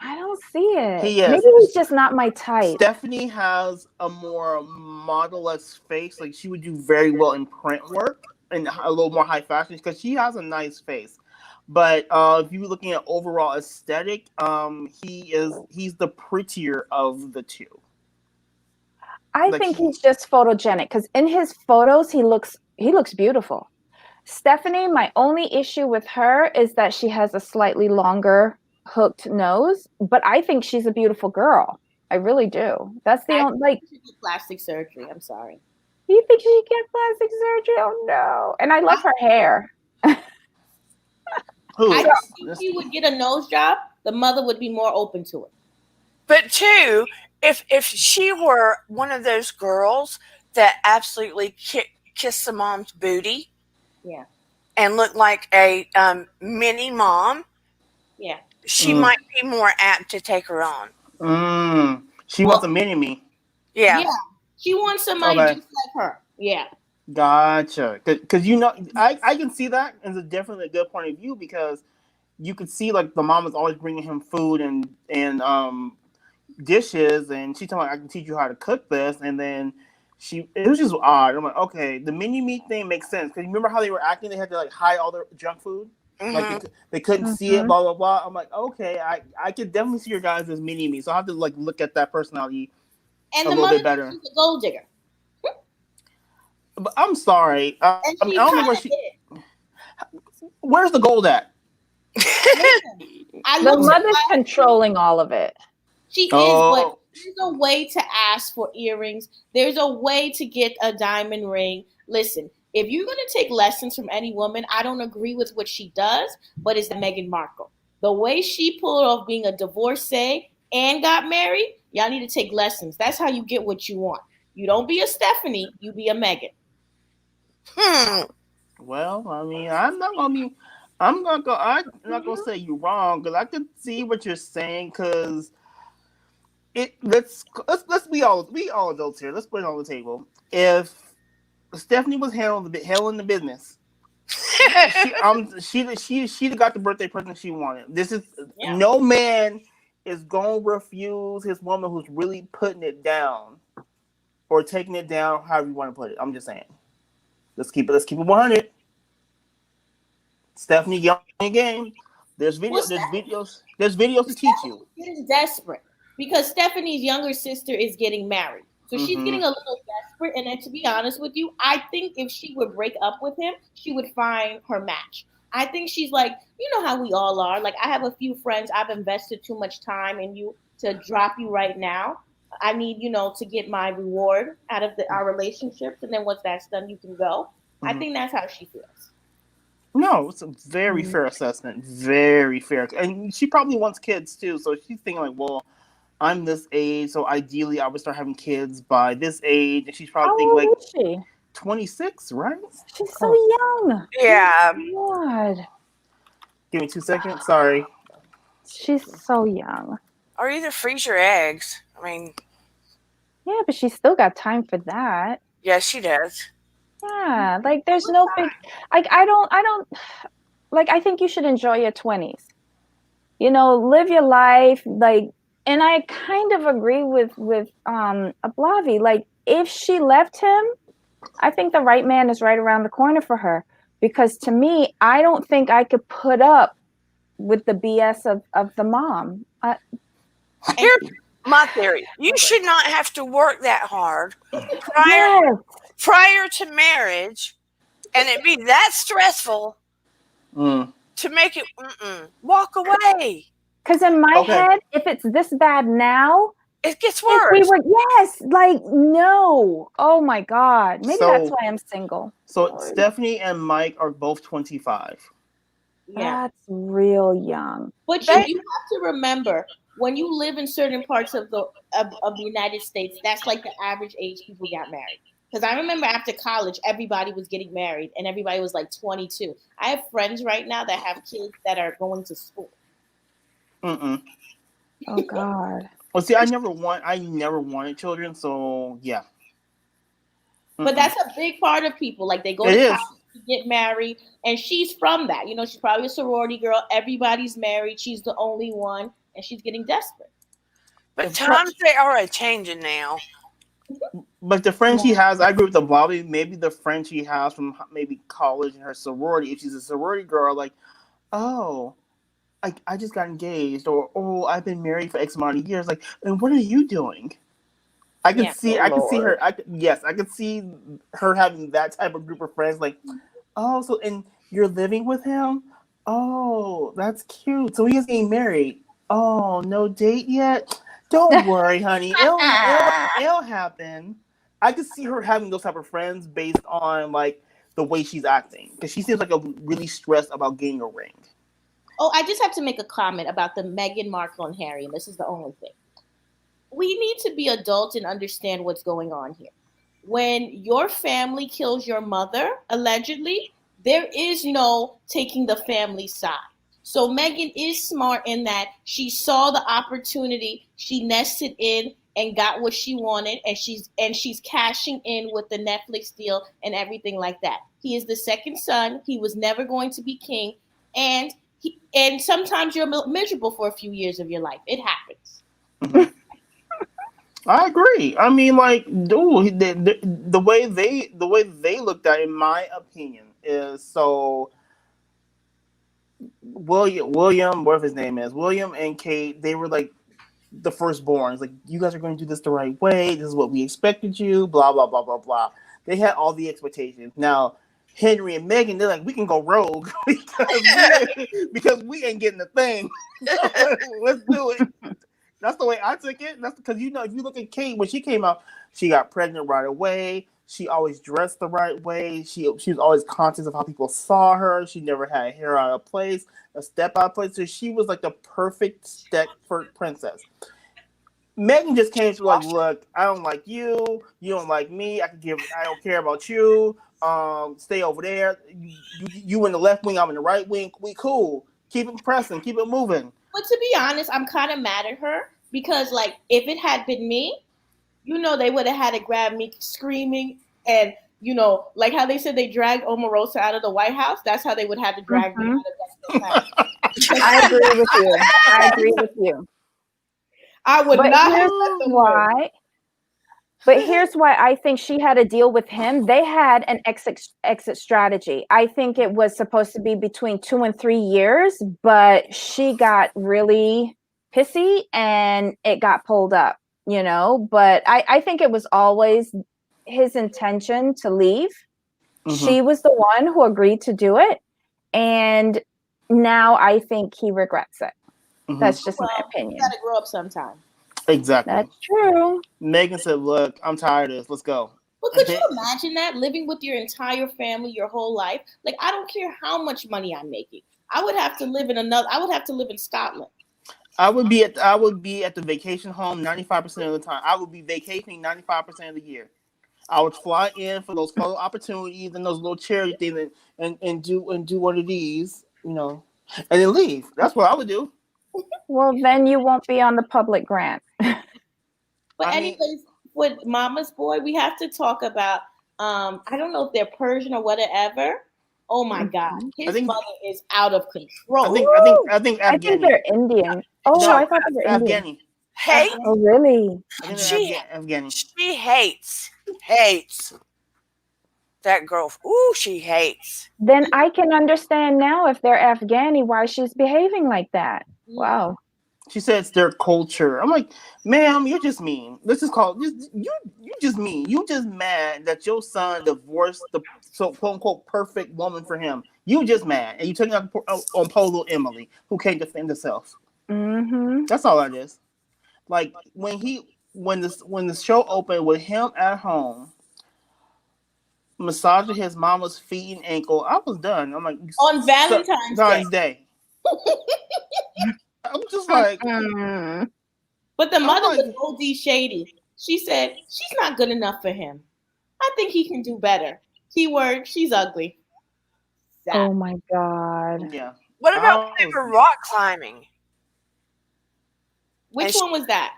I don't see it. He is. Maybe he's just not my type. Stephanie has a more model-esque face. Like, she would do very well in print work and a little more high fashion because she has a nice face. But if you're looking at overall aesthetic, he's the prettier of the two. I think he's just photogenic because in his photos he looks beautiful. Stephanie, my only issue with her is that she has a slightly longer hooked nose, but I think she's a beautiful girl. I really do. That's the only plastic surgery. I'm sorry. You think she should get plastic surgery? Oh no! And I love her hair. I think if she would get a nose job, the mother would be more open to it. But two, if she were one of those girls that absolutely kiss the mom's booty, yeah, and look like a mini mom, yeah, she might be more apt to take her on. She wants a mini me. Yeah, she wants somebody just like her. Yeah. Gotcha. Because I can see that as definitely a good point of view because you could see like the mom is always bringing him food and dishes, and she's telling I can teach you how to cook this, and then it was just odd. I'm like, okay, the mini me thing makes sense because you remember how they were acting? They had to like hide all their junk food, like they couldn't see it. Blah blah blah. I'm like, okay, I could definitely see your guys as mini me, so I have to like look at that personality a little bit better. She's a gold digger. But I'm sorry. I don't know where where's the gold at? The mother's controlling all of it. She is, but there's a way to ask for earrings. There's a way to get a diamond ring. Listen, if you're going to take lessons from any woman, I don't agree with what she does, but it's Meghan Markle. The way she pulled off being a divorcee and got married, y'all need to take lessons. That's how you get what you want. You don't be a Stephanie, you be a Meghan. Well, I mean, I'm not gonna say you're wrong because I can see what you're saying. Because let's be all adults here. Let's put it on the table. If Stephanie was handling the business, she'd got the birthday present she wanted. No man is gonna refuse his woman who's really putting it down or taking it down, however you want to put it. I'm just saying. Let's keep it 100. Stephanie, get on your game. There's Well, videos to teach you. Getting desperate because Stephanie's younger sister is getting married. So she's getting a little desperate. And then to be honest with you, I think if she would break up with him, she would find her match. I think she's like, you know how we all are. Like, I have a few friends. I've invested too much time in you to drop you right now. I need, to get my reward out of our relationships. And then once that's done, you can go. I think that's how she feels. No, it's a very fair assessment. Very fair. And she probably wants kids too. So she's thinking like, well, I'm this age, so ideally I would start having kids by this age. And she's probably thinking like, is she? 26, right? She's so young. Yeah. Oh, God. Give me 2 seconds. Sorry. She's so young. Or either freeze your eggs. I mean, Yeah, but she's still got time for that. yes, she does. Yeah, like there's no big, like I don't, like I think you should enjoy your 20s. Live your life, like, and I kind of agree with Ablavi. Like, if she left him, I think the right man is right around the corner for her. Because to me, I don't think I could put up with the BS of the mom. Here's my theory. You should not have to work that hard prior to marriage, and it be that stressful to make it walk away. Because in my head, if it's this bad now, it gets worse. No. Oh my God. Maybe that's why I'm single. So Stephanie and Mike are both 25. Yeah. That's real young. But you have to remember, when you live in certain parts of the United States, that's like the average age people got married. Because I remember after college, everybody was getting married and everybody was like 22. I have friends right now that have kids that are going to school. Oh God. Well, see, I never wanted children, so yeah. But that's a big part of people. Like, they go to college to get married, and she's from that. She's probably a sorority girl. Everybody's married. She's the only one, and she's getting desperate. But times they are a changing now. But the friend she has, I agree with the Bobby. Maybe the friend she has from maybe college and her sorority, if she's a sorority girl, like, oh, I just got engaged, or I've been married for X amount of years. Like, and what are you doing? I can see her. I can see her having that type of group of friends. Like, oh, so and you're living with him? Oh, that's cute. So he's getting married. Oh, no date yet? Don't worry, honey. It'll happen. I could see her having those type of friends based on like the way she's acting, because she seems like really stressed about getting a ring. Oh, I just have to make a comment about the Meghan Markle and Harry, and this is the only thing. We need to be adults and understand what's going on here. When your family kills your mother, allegedly, there is no taking the family side. So Meghan is smart in that she saw the opportunity, she nested in and got what she wanted, and she's cashing in with the Netflix deal and everything like that. He is the second son. He was never going to be king, and sometimes you're miserable for a few years of your life. It happens. Mm-hmm. I agree. I mean, like, dude, the way they looked at it, in my opinion, is so. William, whatever his name is, William and Kate, they were like the firstborns. Like, you guys are going to do this the right way. This is what we expected you. Blah blah blah blah blah. They had all the expectations. Now, Henry and Meghan, they're like, we can go rogue because we ain't getting the thing. Let's do it. That's the way I took it. That's because, if you look at Kate, when she came out, she got pregnant right away. She always dressed the right way. She was always conscious of how people saw her. She never had hair out of place, a step out of place. So she was like the perfect Stepford princess. Meghan just came to like, look, I don't like you. You don't like me. I don't care about you. Stay over there. You in the left wing. I'm in the right wing. We cool. Keep it pressing. Keep it moving. But to be honest, I'm kind of mad at her because, like, if it had been me, they would have had to grab me screaming, and like how they said they dragged Omarosa out of the White House. That's how they would have to drag me out of that. I agree with you. I would not have said the word. But here's why I think she had a deal with him. They had an exit strategy. I think it was supposed to be between 2 and 3 years, but she got really pissy and it got pulled up, But I think it was always his intention to leave. She was the one who agreed to do it. And now I think he regrets it. That's just my opinion. You gotta grow up sometime. Exactly. That's true. Megan said, "Look, I'm tired of this. Let's go." Well, could you imagine that, living with your entire family your whole life? Like, I don't care how much money I'm making. I would have to live in Scotland. I would be at the vacation home 95% of the time. I would be vacationing 95% of the year. I would fly in for those photo opportunities and those little charity things and do one of these, and then leave. That's what I would do. Well, then you won't be on the public grant. But anyways, with Mama's Boy, we have to talk about, I don't know if they're Persian or whatever. Oh my God. His mother is out of control. I think they're Indian. Oh, no, I thought they were Indian. Afghani. Hate? Oh, really? Afghani. She hates that girl. Ooh, she hates. Then I can understand now if they're Afghani why she's behaving like that. Wow. She said it's their culture. I'm like, ma'am, you're just mean. This is called you just mean. You just mad that your son divorced the quote unquote perfect woman for him. You just mad, and you took it on poor little Emily who can't defend herself. Mm-hmm. That's all that is. Like when the show opened with him at home, massaging his mama's feet and ankle, I was done. I'm like, on Valentine's Day. I'm just like, but the mother was OD shady. She said she's not good enough for him. I think he can do better. Keyword: she's ugly. Oh my God. Yeah. What about rock climbing? Which one was that?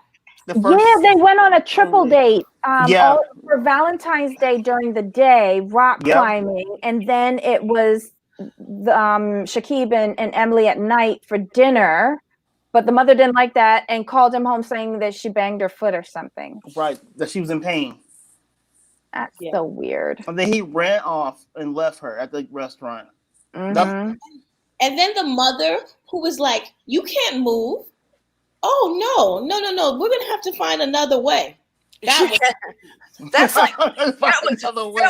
They went on a triple date. All for Valentine's Day during the day, rock climbing, and then it was Shakib and Emily at night for dinner. But the mother didn't like that and called him home saying that she banged her foot or something. Right, that she was in pain. That's so weird. And then he ran off and left her at the restaurant. Mm-hmm. And then the mother, who was like, "You can't move." Oh no! We're gonna have to find another way. That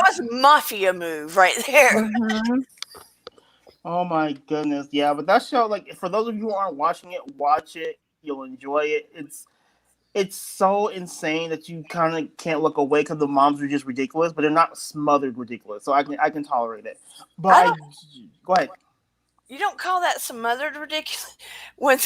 was mafia move right there. Mm-hmm. Oh my goodness, yeah. But that show, like, for those of you who aren't watching it, watch it. You'll enjoy it. It's so insane that you kind of can't look away because the moms are just ridiculous, but they're not smothered ridiculous. So I can tolerate it. But go ahead. You don't call that smothered ridiculous? When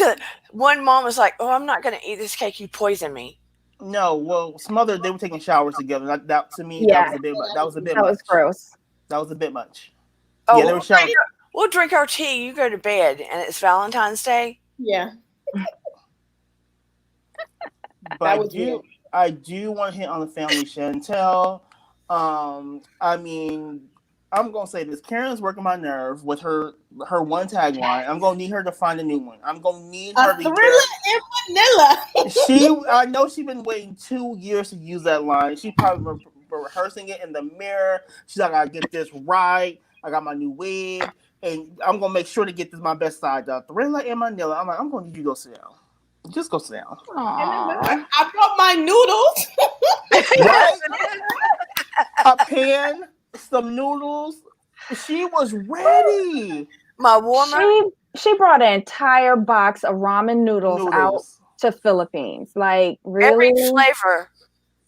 one mom was like, "Oh, I'm not going to eat this cake. You poison me." No, well, smothered. They were taking showers together. That to me, that was a bit much. That was gross. That was a bit much. Oh, yeah, they were showering. We'll drink our tea. You go to bed, and it's Valentine's Day. Yeah. But I do want to hit on the Family Chantel. I mean, I'm gonna say this: Karen's working my nerve with her one tagline. I'm gonna need her to find a new one. I'm gonna need her to thriller in vanilla. I know she's been waiting 2 years to use that line. She probably been rehearsing it in the mirror. She's like, "I get this right. I got my new wig, and I'm gonna make sure to get this my best side. The thriller in Manila." I'm like, I'm gonna need you to go sit down. Just go sit down. I brought my noodles. Right? A pan, some noodles. She was ready. My woman. She brought an entire box of ramen noodles out to Philippines. Like, really?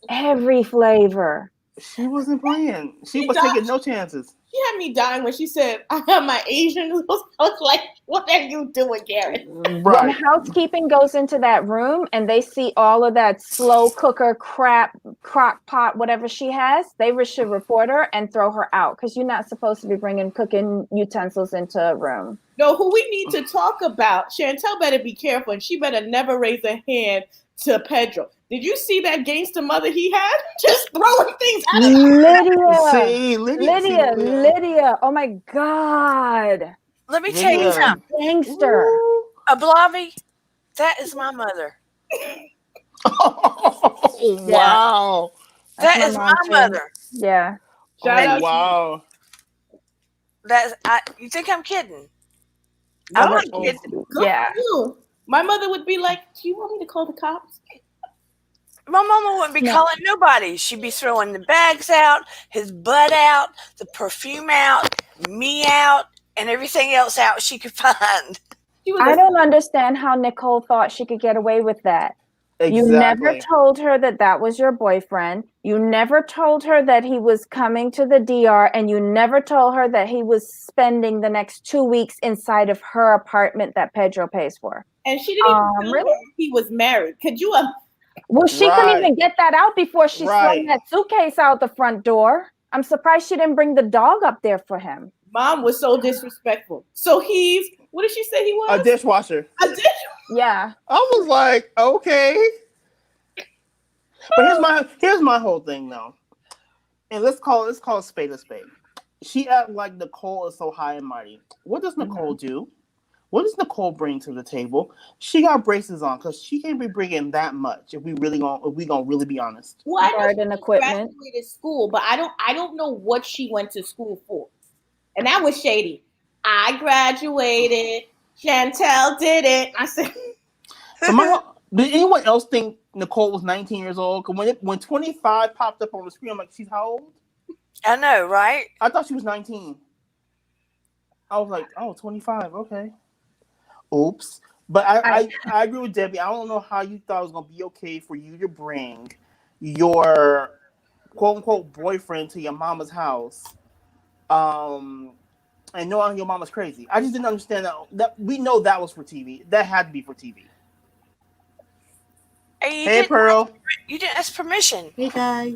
Every flavor. She wasn't playing. She was taking no chances. She had me dying when she said, "I have my Asian noodles." I was like, "What are you doing, Karen?" Right. When housekeeping goes into that room and they see all of that slow cooker crap, crock pot, whatever she has, they should report her and throw her out because you're not supposed to be bringing cooking utensils into a room. No, who we need to talk about, Chantel better be careful and she better never raise a hand to Pedro. Did you see that gangster mother he had? Just throwing things at him. Lydia. Oh my God. Let me tell you something. Gangster. Ablavi, that is my mother. Oh, wow. That is my too. mother. Yeah. Shout Oh out wow. You think I'm kidding? No, I'm not Oh, kidding. good Yeah. for you. My mother would be like, "Do you want me to call the cops?" My mama wouldn't be No. calling nobody. She'd be throwing the bags out, his butt out, the perfume out, me out, and everything else out she could find. She was I a don't understand how Nicole thought she could get away with that. You never exactly. told her that that was your boyfriend. You never told her that he was coming to the DR, and you never told her that he was spending the next 2 weeks inside of her apartment that Pedro pays for. and she didn't even tell Really? her he was married. Could you? Well, she couldn't Right. even get that out before she Right. slung that suitcase out the front door. I'm surprised she didn't bring the dog up there for him. Mom was so disrespectful. So he's, what did she say he was? A dishwasher. A dish. Yeah. I was like, okay. But here's my whole thing though. And let's call a spade a spade. She act like Nicole is so high and mighty. What does Nicole do? What does Nicole bring to the table? She got braces on because she can't be bringing that much. If we gonna really be honest. Well, I know Garden she equipment. graduated school, but I don't know what she went to school for, and that was shady. I graduated. Chantel did it. I said, So did anyone else think Nicole was 19 years old? Because when 25 popped up on the screen, I'm like, she's how old? I know, right? I thought she was 19. I was like, oh, 25, okay. Oops. But I agree with Debbie. I don't know how you thought it was going to be okay for you to bring your quote-unquote boyfriend to your mama's house and knowing your mama's crazy. I just didn't understand that. We know that was for TV. That had to be for TV. Hey, Pearl. You didn't ask permission. Hey guys,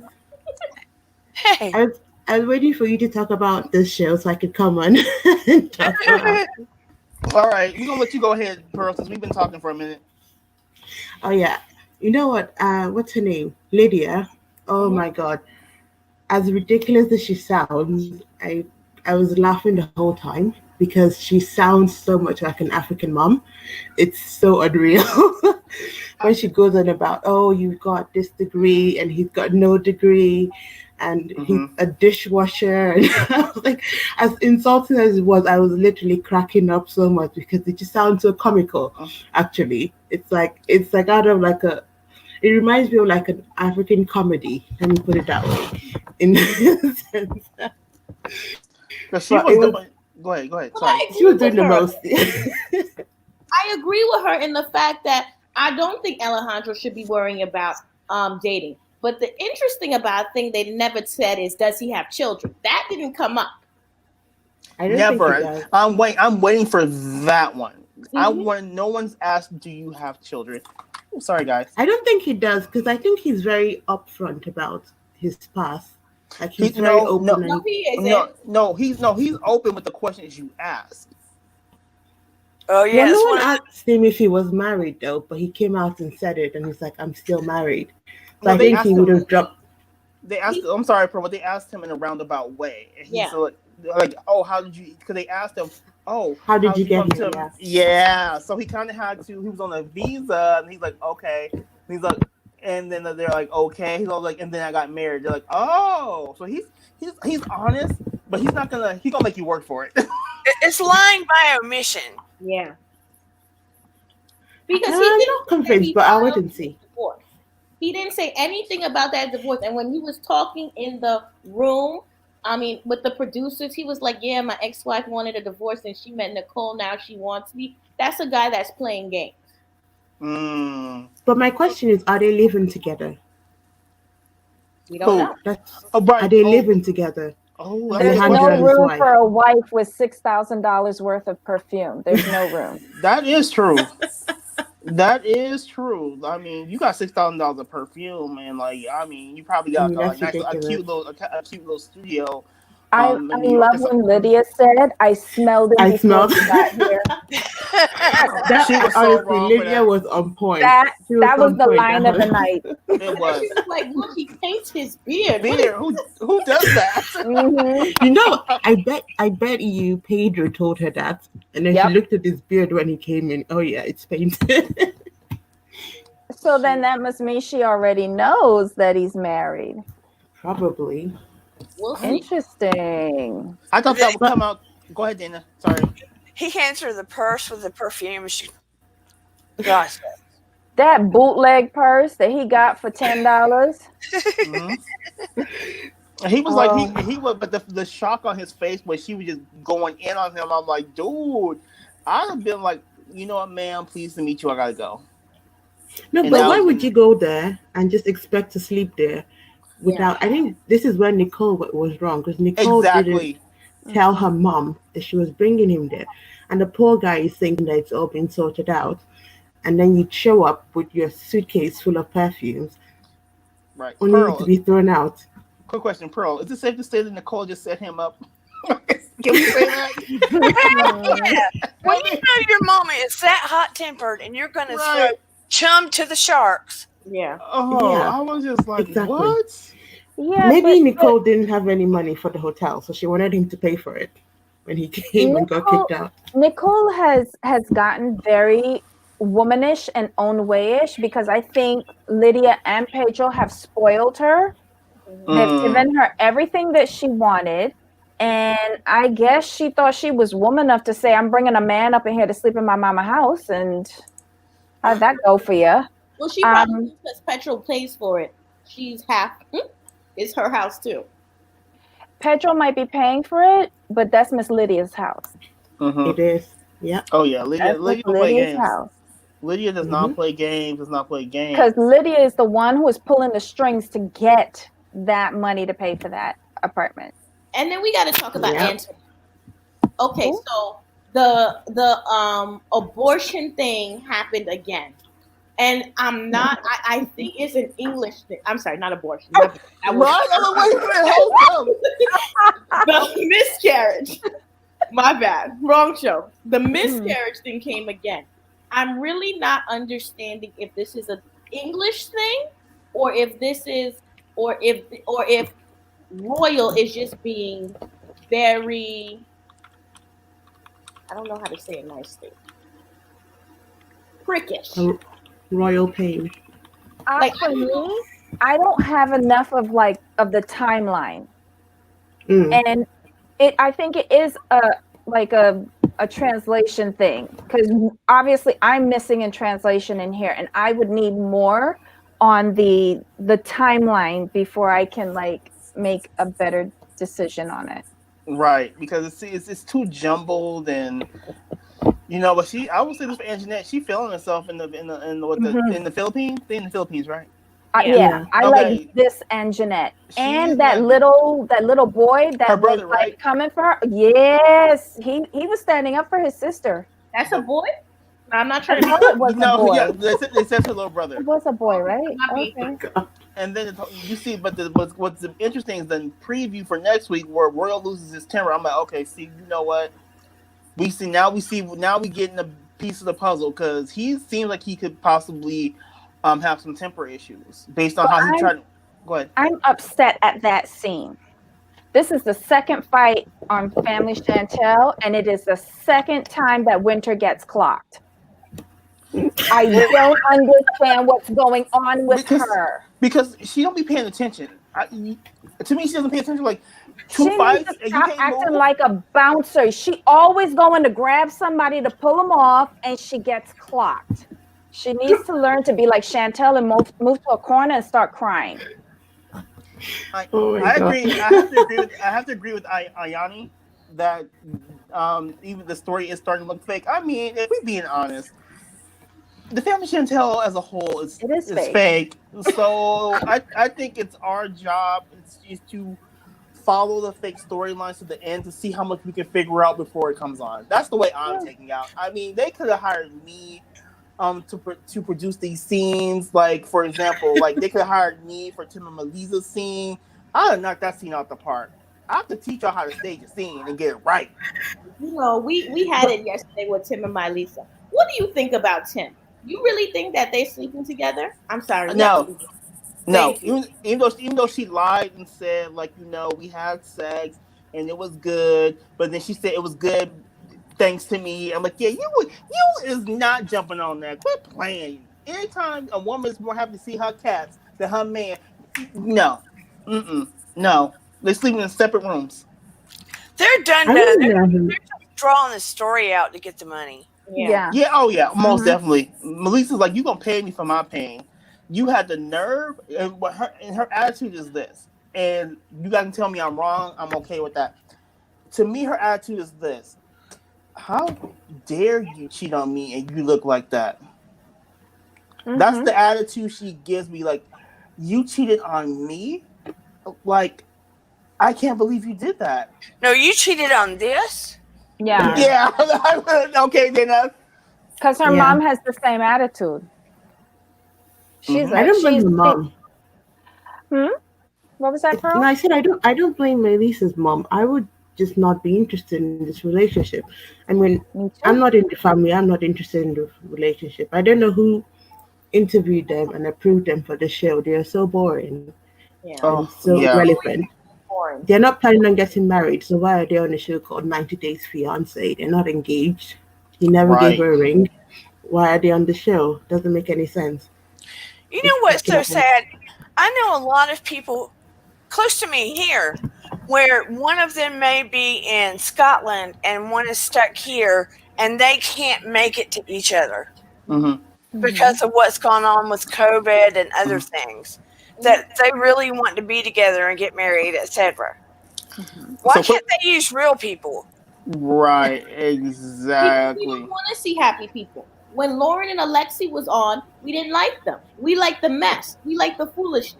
Hey. I was waiting for you to talk about this show so I could come on and talk about it. All right, we're going to let you go ahead, Pearl, since we've been talking for a minute. Oh yeah, you know what? What's her name? Lydia. Oh my God, as ridiculous as she sounds, I was laughing the whole time because she sounds so much like an African mom. It's so unreal. When she goes on about, oh, you've got this degree and he's got no degree and he's a dishwasher. And I was like, as insulting as it was, I was literally cracking up so much because it just sounds so comical, actually. It's like out of like it reminds me of like an African comedy. Let me put it that way. In a sense. Go ahead. Sorry. She was doing the most. I agree with her in the fact that I don't think Alejandro should be worrying about dating. But the interesting thing they never said is, does he have children? That didn't come up. I don't Never. think he does. I'm waiting for that one. No one's asked, do you have children? Oh, sorry, guys. I don't think he does because I think he's very upfront about his past. Like he's very open. No, he isn't. He's open with the questions you ask. Oh yeah. Well, no one asked him if he was married though, but he came out and said it, and he's like, "I'm still married." So I think he would have dropped. They asked. I'm sorry, Pearl, but they asked him in a roundabout way. And he said, like, oh, how did you? Because they asked him, oh, how did you get here? Yeah. So he kind of had to. He was on a visa, and he's like, okay. And he's like, and then they're like, okay. He's all like, and then I got married. They're like, oh, so he's honest, but he's gonna make you work for it. It's lying by omission. Yeah. Because I'm not convinced, but I'll wait and see. Divorce. He didn't say anything about that divorce. And when he was talking in the room, with the producers, he was like, yeah, my ex-wife wanted a divorce and she met Nicole. Now she wants me. That's a guy that's playing games. But my question is, are they living together? We don't know. Are they living together? Oh, there's no room for a wife with $6,000 worth of perfume. There's no room. That is true. That is true. I mean, you got $6,000 of perfume, and you probably got a cute little studio. I love when Lydia said, "I smelled it." I smelled. Honestly, Lydia was on point. That was the line of the night. It was. She was like, look, he paints his beard. Who does that? Mm-hmm. You know, I bet you Pedro told her that, and then she looked at his beard when he came in. Oh yeah, it's painted. So then that must mean she already knows that he's married. Probably. We'll see. Interesting. I thought that would come out. Go ahead, Dana. Sorry. He hands her the purse with the perfume. And she, gosh, That bootleg purse that he got for $10. Mm-hmm. And he was like, he was, but the shock on his face when she was just going in on him, I'm like, dude, I'd have been like, you know what, ma'am, pleased to meet you. I gotta go. No, And but that why was- would you go there and just expect to sleep there without? I think this is where Nicole was wrong, because Nicole didn't Exactly. tell her mom that she was bringing him there, and the poor guy is thinking that it's all been sorted out, and then you show up with your suitcase full of perfumes, Right. only Pearl, to be thrown out. quick question, Pearl. Is it safe to say that Nicole just set him up? Can we say that? when you know your mama is that hot tempered and you're going to throw Right. chum to the sharks. Yeah. Oh, Yeah. I was just like, Exactly. what? Yeah, Maybe but Nicole didn't have any money for the hotel, so she wanted him to pay for it when he came and got Nicole- kicked out. Nicole has gotten very womanish and own wayish because I think Lydia and Pedro have spoiled her. They've Mm. given her everything that she wanted. And I guess she thought she was woman enough to say, I'm bringing a man up in here to sleep in my mama house. And how'd that go for you? Well, she probably because Petrol pays for it. She's half. It's her house too. Pedro might be paying for it, but that's Miss Lydia's house. Mhm. It is. Yeah. Oh yeah, Lydia. That's Lydia Miss don't play Lydia's games. house. Lydia does not play games. Does not play games. Because Lydia is the one who is pulling the strings to get that money to pay for that apartment. And then we got to talk about Yep. Anthony. Okay, so the abortion thing happened again, and I think it's an English thing. I'm sorry, not abortion. That was Right? I'm like, wait a minute, hold up. the miscarriage. My bad, wrong show. The miscarriage thing came again. I'm really not understanding if this is an English thing, or if this is, or if Royal is just being very, I don't know how to say it nicely, prickish. Royal pain. Like, For me, I don't have enough of the timeline. And I think it is a translation thing, because obviously I'm missing in translation in here, and I would need more on the timeline before I can make a better decision on it. Right, because it's too jumbled, and but I will say this for Anjanette, she feeling herself in the Philippines. They in the Philippines, right? Yeah, I Okay. like this and Jeanette, and She's that little boy that Her brother, was right? coming for her. Yes, he was standing up for his sister. that's a boy? I'm not trying to be. It was a boy. Yeah, they said her little brother. It was a boy, right? Not me. Okay. And then you see, but what's interesting is the preview for next week where Royal loses his temper. I'm like, okay, see, you know what? We getting a piece of the puzzle, because he seems like he could possibly have some temper issues based on how he tried to. Go ahead. I'm upset at that scene. This is the second fight on Family Chantel, and it is the second time that Winter gets clocked. I don't understand what's going on with her. Because she don't be paying attention. To me, she doesn't pay attention. Like She two needs fights, to and you stop can't acting move. like a bouncer. She always going to grab somebody to pull them off, and she gets clocked. She needs to learn to be like Chantel and move to a corner and start crying. I God. agree. I have to agree with Ayani that even the story is starting to look fake. I mean, if we're being honest, the Family Chantel as a whole is fake. So I think it's our job is to follow the fake storylines to the end to see how much we can figure out before it comes on. That's the way I'm taking out. I mean, they could have hired me to produce these scenes. Like, for example, they could have hired me for Tim and Malisa's scene. I would knock that scene out the park. I have to teach y'all how to stage a scene and get it right. We had it yesterday with Tim and Lisa. What do you think about Tim? You really think that they're sleeping together? I'm sorry. No. Thank Even though she lied and said we had sex and it was good, but then she said it was good thanks to me. I'm like, yeah, you is not jumping on that. Quit playing. Anytime a woman is more happy to see her cats than her man, no. No, they're sleeping in separate rooms. They're done. I They're don't know. drawing the story out to get the money. Yeah. Yeah, oh yeah, most Mhm. definitely. Melissa's like, you gonna pay me for my pain. You had the nerve, and her attitude is this. And you guys can tell me I'm wrong. I'm okay with that. To me, her attitude is this: how dare you cheat on me and you look like that? That's Mhm. the attitude she gives me. Like, you cheated on me. Like, I can't believe you did that. No, you cheated on this. Yeah, Yeah. Okay, then. because her Yeah. mom has the same attitude. Mhm. I don't blame She's her mom. hmm? What was that, No, Pearl? I said I don't blame Melissa's mom. I would just not be interested in this relationship. I mean, Me I'm too. not in the family. I'm not interested in the relationship. I don't know who interviewed them and approved them for the show. They are so boring Yeah. and Oh so yeah. irrelevant. Boring. They're not planning on getting married, so why are they on a show called 90 Days Fiancé? They're not engaged. He never gave Right. her a ring. Why are they on the show? Doesn't make any sense. You Just know what's packing so up. sad? I know a lot of people close to me here where one of them may be in Scotland and one is stuck here and they can't make it to each other Mm-hmm. Mhm. because of what's gone on with COVID and other Mhm. things. That they really want to be together and get married, etc. Mhm. Why So quick. can't they use real people? Right. Because we don't Exactly. want to see happy people. When Lauren and Alexi was on, we didn't like them. We liked the mess. We liked the foolishness.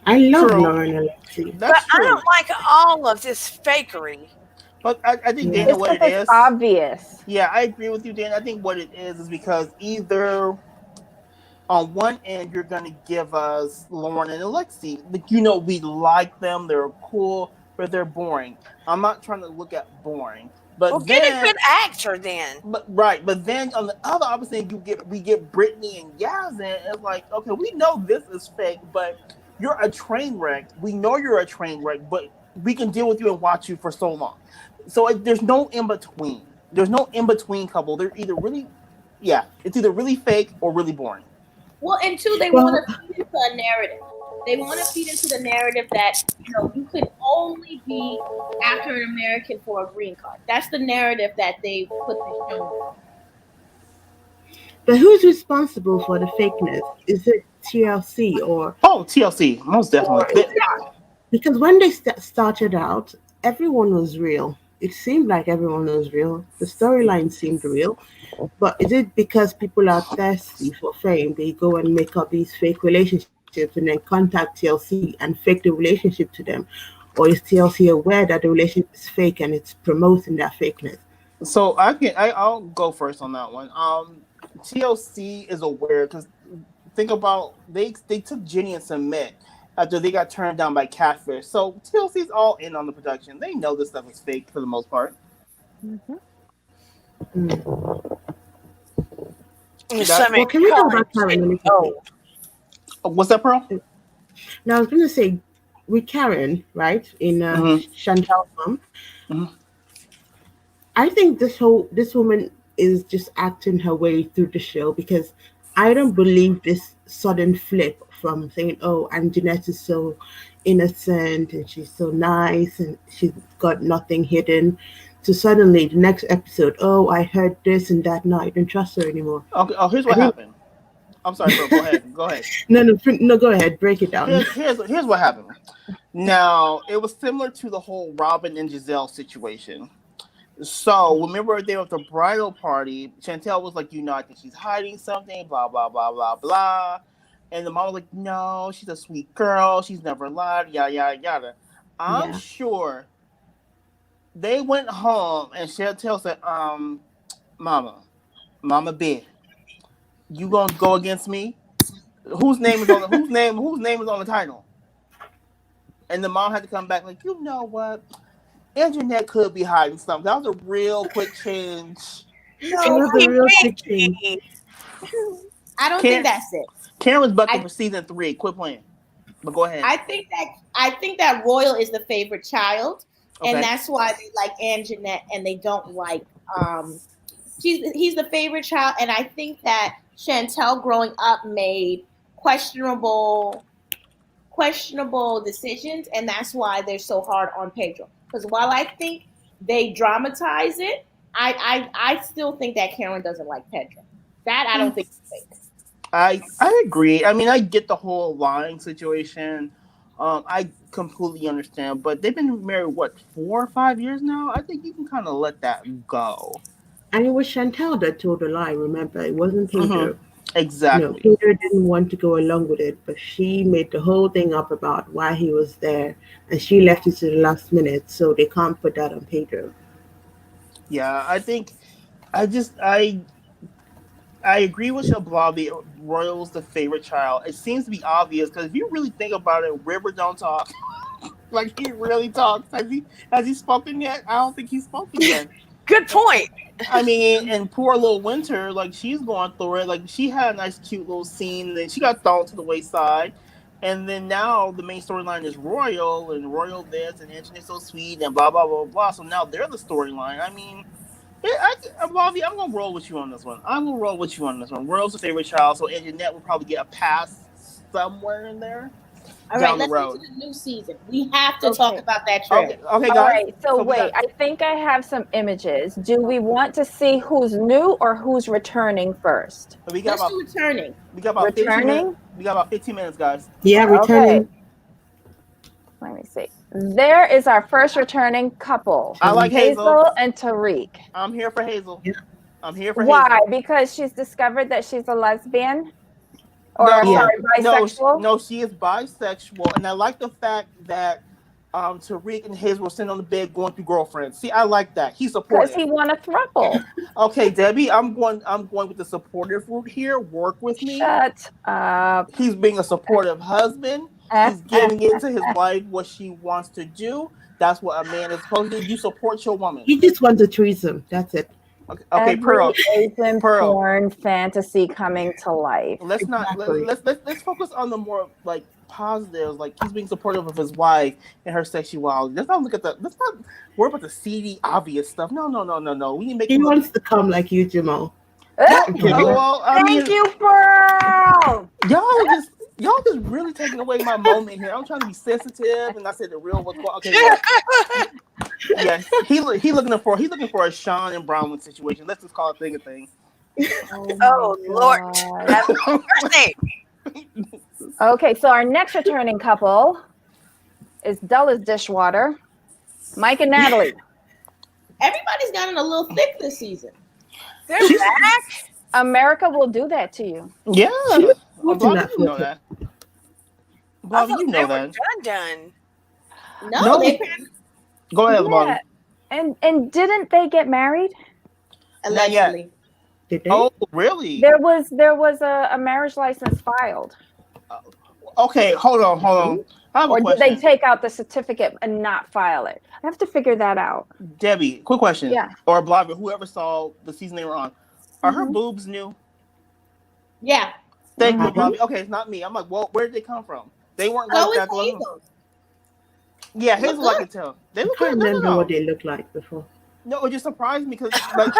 I love True. Lauren and Alexi. But That's I true. don't like all of this fakery. But I think Yeah. Dana, It's what because it it's is. obvious. Yeah, I agree with you, Dana. I think what it is because either on one end you're gonna give us Lauren and Alexi, like we like them, they're cool, but they're boring. I'm not trying to look at boring, Well, but get a then good actor then. but then on the other opposite, we get Brittany and Yaz, and it's like, okay, we know this is fake, but you're a train wreck. We know you're a train wreck, but we can deal with you and watch you for so long. So there's no in between. There's no in between couple. They're either really, yeah, it's either really fake or really boring. Well, and two, they want Well, to feed into a narrative. They want to feed into the narrative that you could only be after an American for a green card. That's the narrative that they put this show on. but who's responsible for the fakeness? Is it TLC Oh, TLC, most or definitely. is it? Because when they started out, everyone was real. It seemed like everyone was real. The storyline seemed real. But is it because people are thirsty for fame? They go and make up these fake relationships and then contact TLC and fake the relationship to them? Or is TLC aware that the relationship is fake and it's promoting that fakeness? So I'll go first on that one. TLC is aware because think about they took Jenny and Submit after they got turned down by Catfish. So TLC's all in on the production. They know this stuff is fake for the most part. Mhm. Mm. That Well, Somebody can we talk calling about Karen shit a little bit? old. what's that, Pearl? Now, I was going to say, with Karen, right, in Mm-hmm. Chantel's mom, Mm-hmm. I think this woman is just acting her way through the show because I don't believe this sudden flip from saying, "Oh, and Jeanette is so innocent and she's so nice and she's got nothing hidden," to suddenly the next episode, "Oh, I heard this and that. No, I don't trust her anymore." Okay. Oh, here's I what think happened. I'm sorry, Pearl. Go ahead. Go ahead. no, no, no. Go ahead, break it down. Here's what happened. Now it was similar to the whole Robin and Giselle situation. So remember they were at the bridal party. Chantel was like, I think she's hiding something, blah blah blah blah blah. And the mom was like, no, she's a sweet girl. She's never lied. Yada yada yada. I'm Yeah, sure they went home and Chantel said, Mama, Mama Bear, you gonna go against me? Whose name is on the title? And the mom had to come back like, you know what? Internet could be hiding something. That was a real quick change. it was a Pinky, real quick change. pinky. I don't think Karen, that's it. Karen was bucking I for season 3. Quit playing. But go ahead. I think that Royal is the favorite child, and Okay. that's why they like Anjanette and they don't like he's the favorite child, and I think that Chantel growing up made questionable questionable decisions, and that's why they're so hard on Pedro. Because while I think they dramatize it, I still think that Karen doesn't like Pedro. That I don't think. I agree. I mean, I get the whole lying situation. I completely understand, but they've been married what 4 or 5 years now. I think you can kind of let that go. And it was Chantel that told the lie, remember? It wasn't Pedro. Exactly. Pedro didn't want to go along with it, but she made the whole thing up about why he was there, and she left it to the last minute, so they can't put that on Pedro. Yeah, I think I agree with you, Blobby. Royal's the favorite child. It seems to be obvious because if you really think about it, River don't talk. Like he really talks. Has he spoken yet? I don't think he's spoken yet. Good point. I mean, and poor little Winter, like she's going through it. Like she had a nice, cute little scene, and then she got thrown to the wayside. And then now the main storyline is Royal, and Royal this, and Anthony's so sweet, and blah blah blah blah. So now they're the storyline. I mean, Bobby, I'm gonna roll with you on this one. I'm gonna roll with you on this one. Royal's a favorite child, so Anjanette will probably get a pass somewhere in there. All down right, the let's road. get to the new season. We have to talk about that trailer. Okay, guys. All right, so we wait, got- I think I have some images. Do we want to see who's new or who's returning first? we got Let's about do returning. we got about 15 Returning? minutes. We got about 15 minutes, guys. Yeah, returning. Okay. Let me see. There is our first returning couple. I like Hazel. and Tariq. I'm here for Hazel. Yeah. I'm here for Why? Hazel. Because she's discovered that she's a lesbian? Or No, sorry, bisexual? No, she is bisexual, and I like the fact that Tariq and Hazel were sitting on the bed going through girlfriends. See, I like that. He's Because supportive. he won a throuple. Okay, Debbie, I'm going with the supportive route here. Work with me. Shut up. He's being a supportive husband. He's giving into his wife what she wants to do. That's what a man is supposed to do. You support your woman. He just wants a threesome. That's it. Okay, Every Pearl. Asian Pearl. porn fantasy coming to life. Let's Exactly. let's focus on the more like positives. Like he's being supportive of his wife and her sexuality. Let's not worry about the seedy, obvious stuff. No. We need to make He him look- wants to come like you, Jamal. Okay, well, I mean, Thank you, Pearl. y'all just really taking away my moment here. I'm trying to be sensitive, and I said the real what's going. Okay, yeah, he's looking for a Sean and Bronwyn situation. Let's just call it thing a thing. Oh, Lord. That's mercy. Okay, so our next returning couple is dull as dishwater, Mike and Natalie. Everybody's gotten a little thick this season. They're back. America will do that to you. Yeah, Watching Bobby, that you know photo. that. I Bobby, thought you they know were that. done. No, No. they Go ahead, Bobby. And didn't they get married? allegedly. Did they? Oh, really? There was a marriage license filed. Okay, hold on. I have Or a did question. they take out the certificate and not file it? I have to figure that out. Debbie, quick question. Yeah. Or Bobby, whoever saw the season they were on. Are her Mhm. boobs new? Yeah. Thank you, Mhm. Bobby. Okay, it's not me. I'm like, well, where did they come from? They weren't So like is that. Hazel. Yeah, Look Hazel, I good. can tell. They I look can't good. remember No. what they looked like before. No, it just surprised me because, like,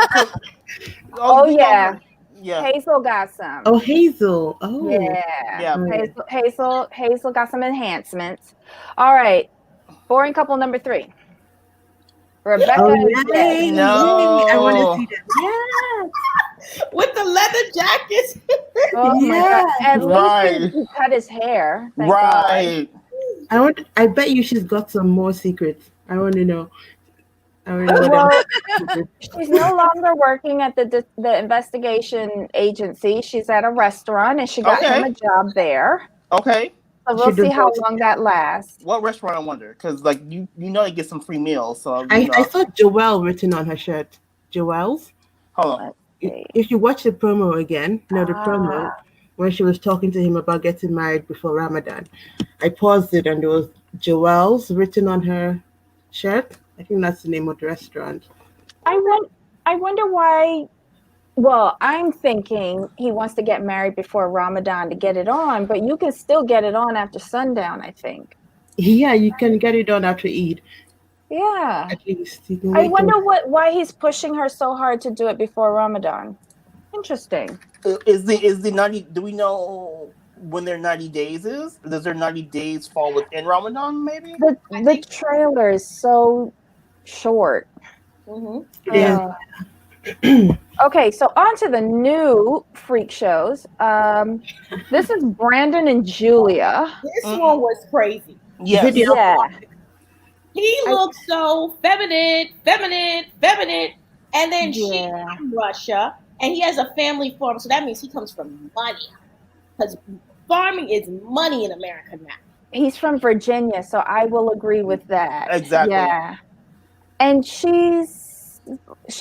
Oh, we know yeah. her. Yeah. Hazel got some. Oh, Hazel. Oh. Yeah. Yeah. Hazel got some enhancements. All right. Boring couple number 3. Rebecca Oh, and yay. Jed. No. Yay. I want to see that. With the leather jackets. Oh my Yeah. God. At Right. least he cut his hair. Thank God. Right. I bet you she's got some more secrets. I want to know. I want to know Well, them secrets. she's no longer working at the investigation agency. She's at a restaurant and she got Okay. him a job there. Okay. So we'll She see how does- long that lasts. What restaurant, I wonder? Because, like, you know they get some free meals. So, I saw Joelle written on her shirt. Joelle's. hold on. If you watch the promo again, the promo, when she was talking to him about getting married before Ramadan, I paused it and there was Joelle's written on her shirt. I think that's the name of the restaurant. I wonder why. Well, I'm thinking he wants to get married before Ramadan to get it on, but you can still get it on after sundown, I think. Yeah, you can get it done after Eid, Yeah. at least. You can I wait wonder why he's pushing her so hard to do it before Ramadan. Interesting. Is the 90? Do we know when their 90 days is? Does their 90 days fall within Ramadan, maybe? The trailer is so short. Mm-hmm. It is. Okay, so on to the new freak shows. This is Brandon and Julia. This one was crazy. Yes. Video. Yeah. He looked so feminine, and then she's Yeah. from Russia, and he has a family farm, so that means he comes from money, because farming is money in America now. He's from Virginia, so I will agree with that. Exactly. Yeah. And she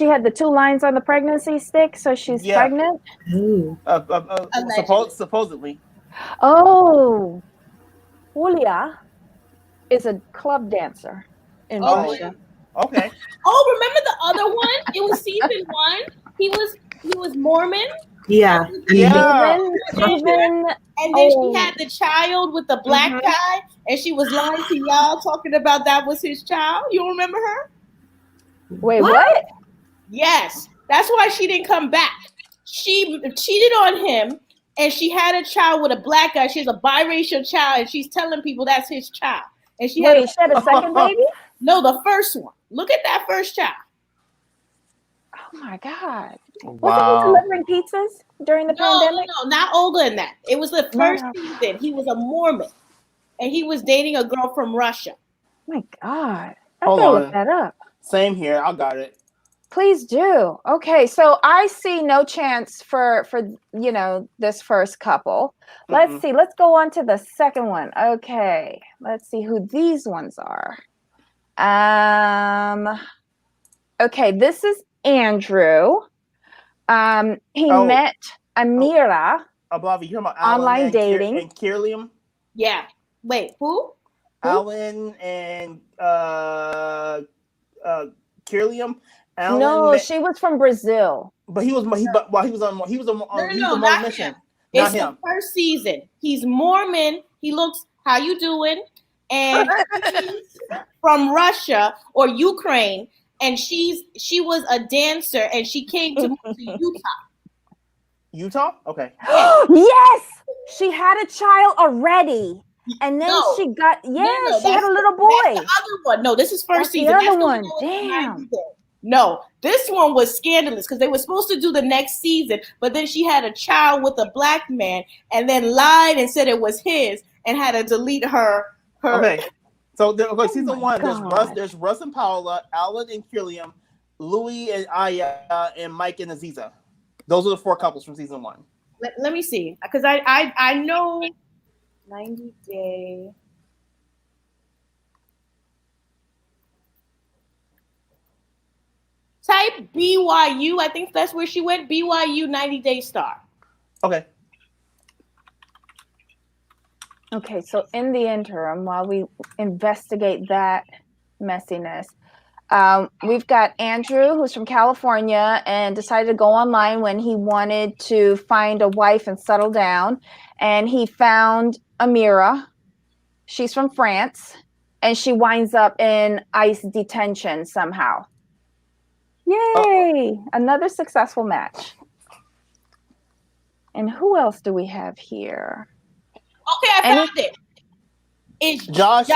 had the 2 lines on the pregnancy stick, so she's pregnant. Ooh. Supposedly. Oh, Julia is a club dancer in Russia. Okay. Oh, remember the other one? It was season 1. He was Mormon. Yeah. Yeah. Even And then she had the child with the black guy, and she was lying to y'all, talking about that was his child. You remember her? wait, what? Yes. That's why she didn't come back. She cheated on him, and she had a child with a black guy. She has a biracial child, and she's telling people that's his child. And she had a second baby? No, the first one. Look at that first child. Oh my God. Wow. Wasn't he delivering pizzas during the pandemic? No, not older than that. It was the first season. He was a Mormon, and he was dating a girl from Russia. My God. I Hold gotta on. look that up. Same here. I got it. Please do. Okay, so I see no chance for this first couple. Let's see. Let's go on to the second one. Okay, let's see who these ones are. Okay, this is Andrew. He met Amira. Bobby, you talking about Alan online dating. and Kirliam? Yeah. Wait, who? Alan and Kirliam. No, she was from Brazil. But he was on mission. It's the first season. He's Mormon. He looks, how you doing? And he's from Russia or Ukraine, and she was a dancer, and she came to Utah. Utah? Okay. Yes, she had a child already, and then she got she had a little boy. That's the other one. No, this is first season. The other one. Damn. No, this one was scandalous because they were supposed to do the next season, but then she had a child with a black man, and then lied and said it was his, and had to delete her. Okay. So season 1, there's Russ and Paula, Alan and Kirliam, Louis and Aya, and Mike and Aziza. Those are the 4 couples from season 1. Let me see, because I know 90 Day. Type BYU. I think that's where she went. BYU 90 Day Star. Okay. Okay, so in the interim, while we investigate that messiness, we've got Andrew, who's from California and decided to go online when he wanted to find a wife and settle down. And he found Amira. She's from France, and she winds up in ICE detention somehow. Yay! Another successful match. And who else do we have here? Okay, I found it. It's Josh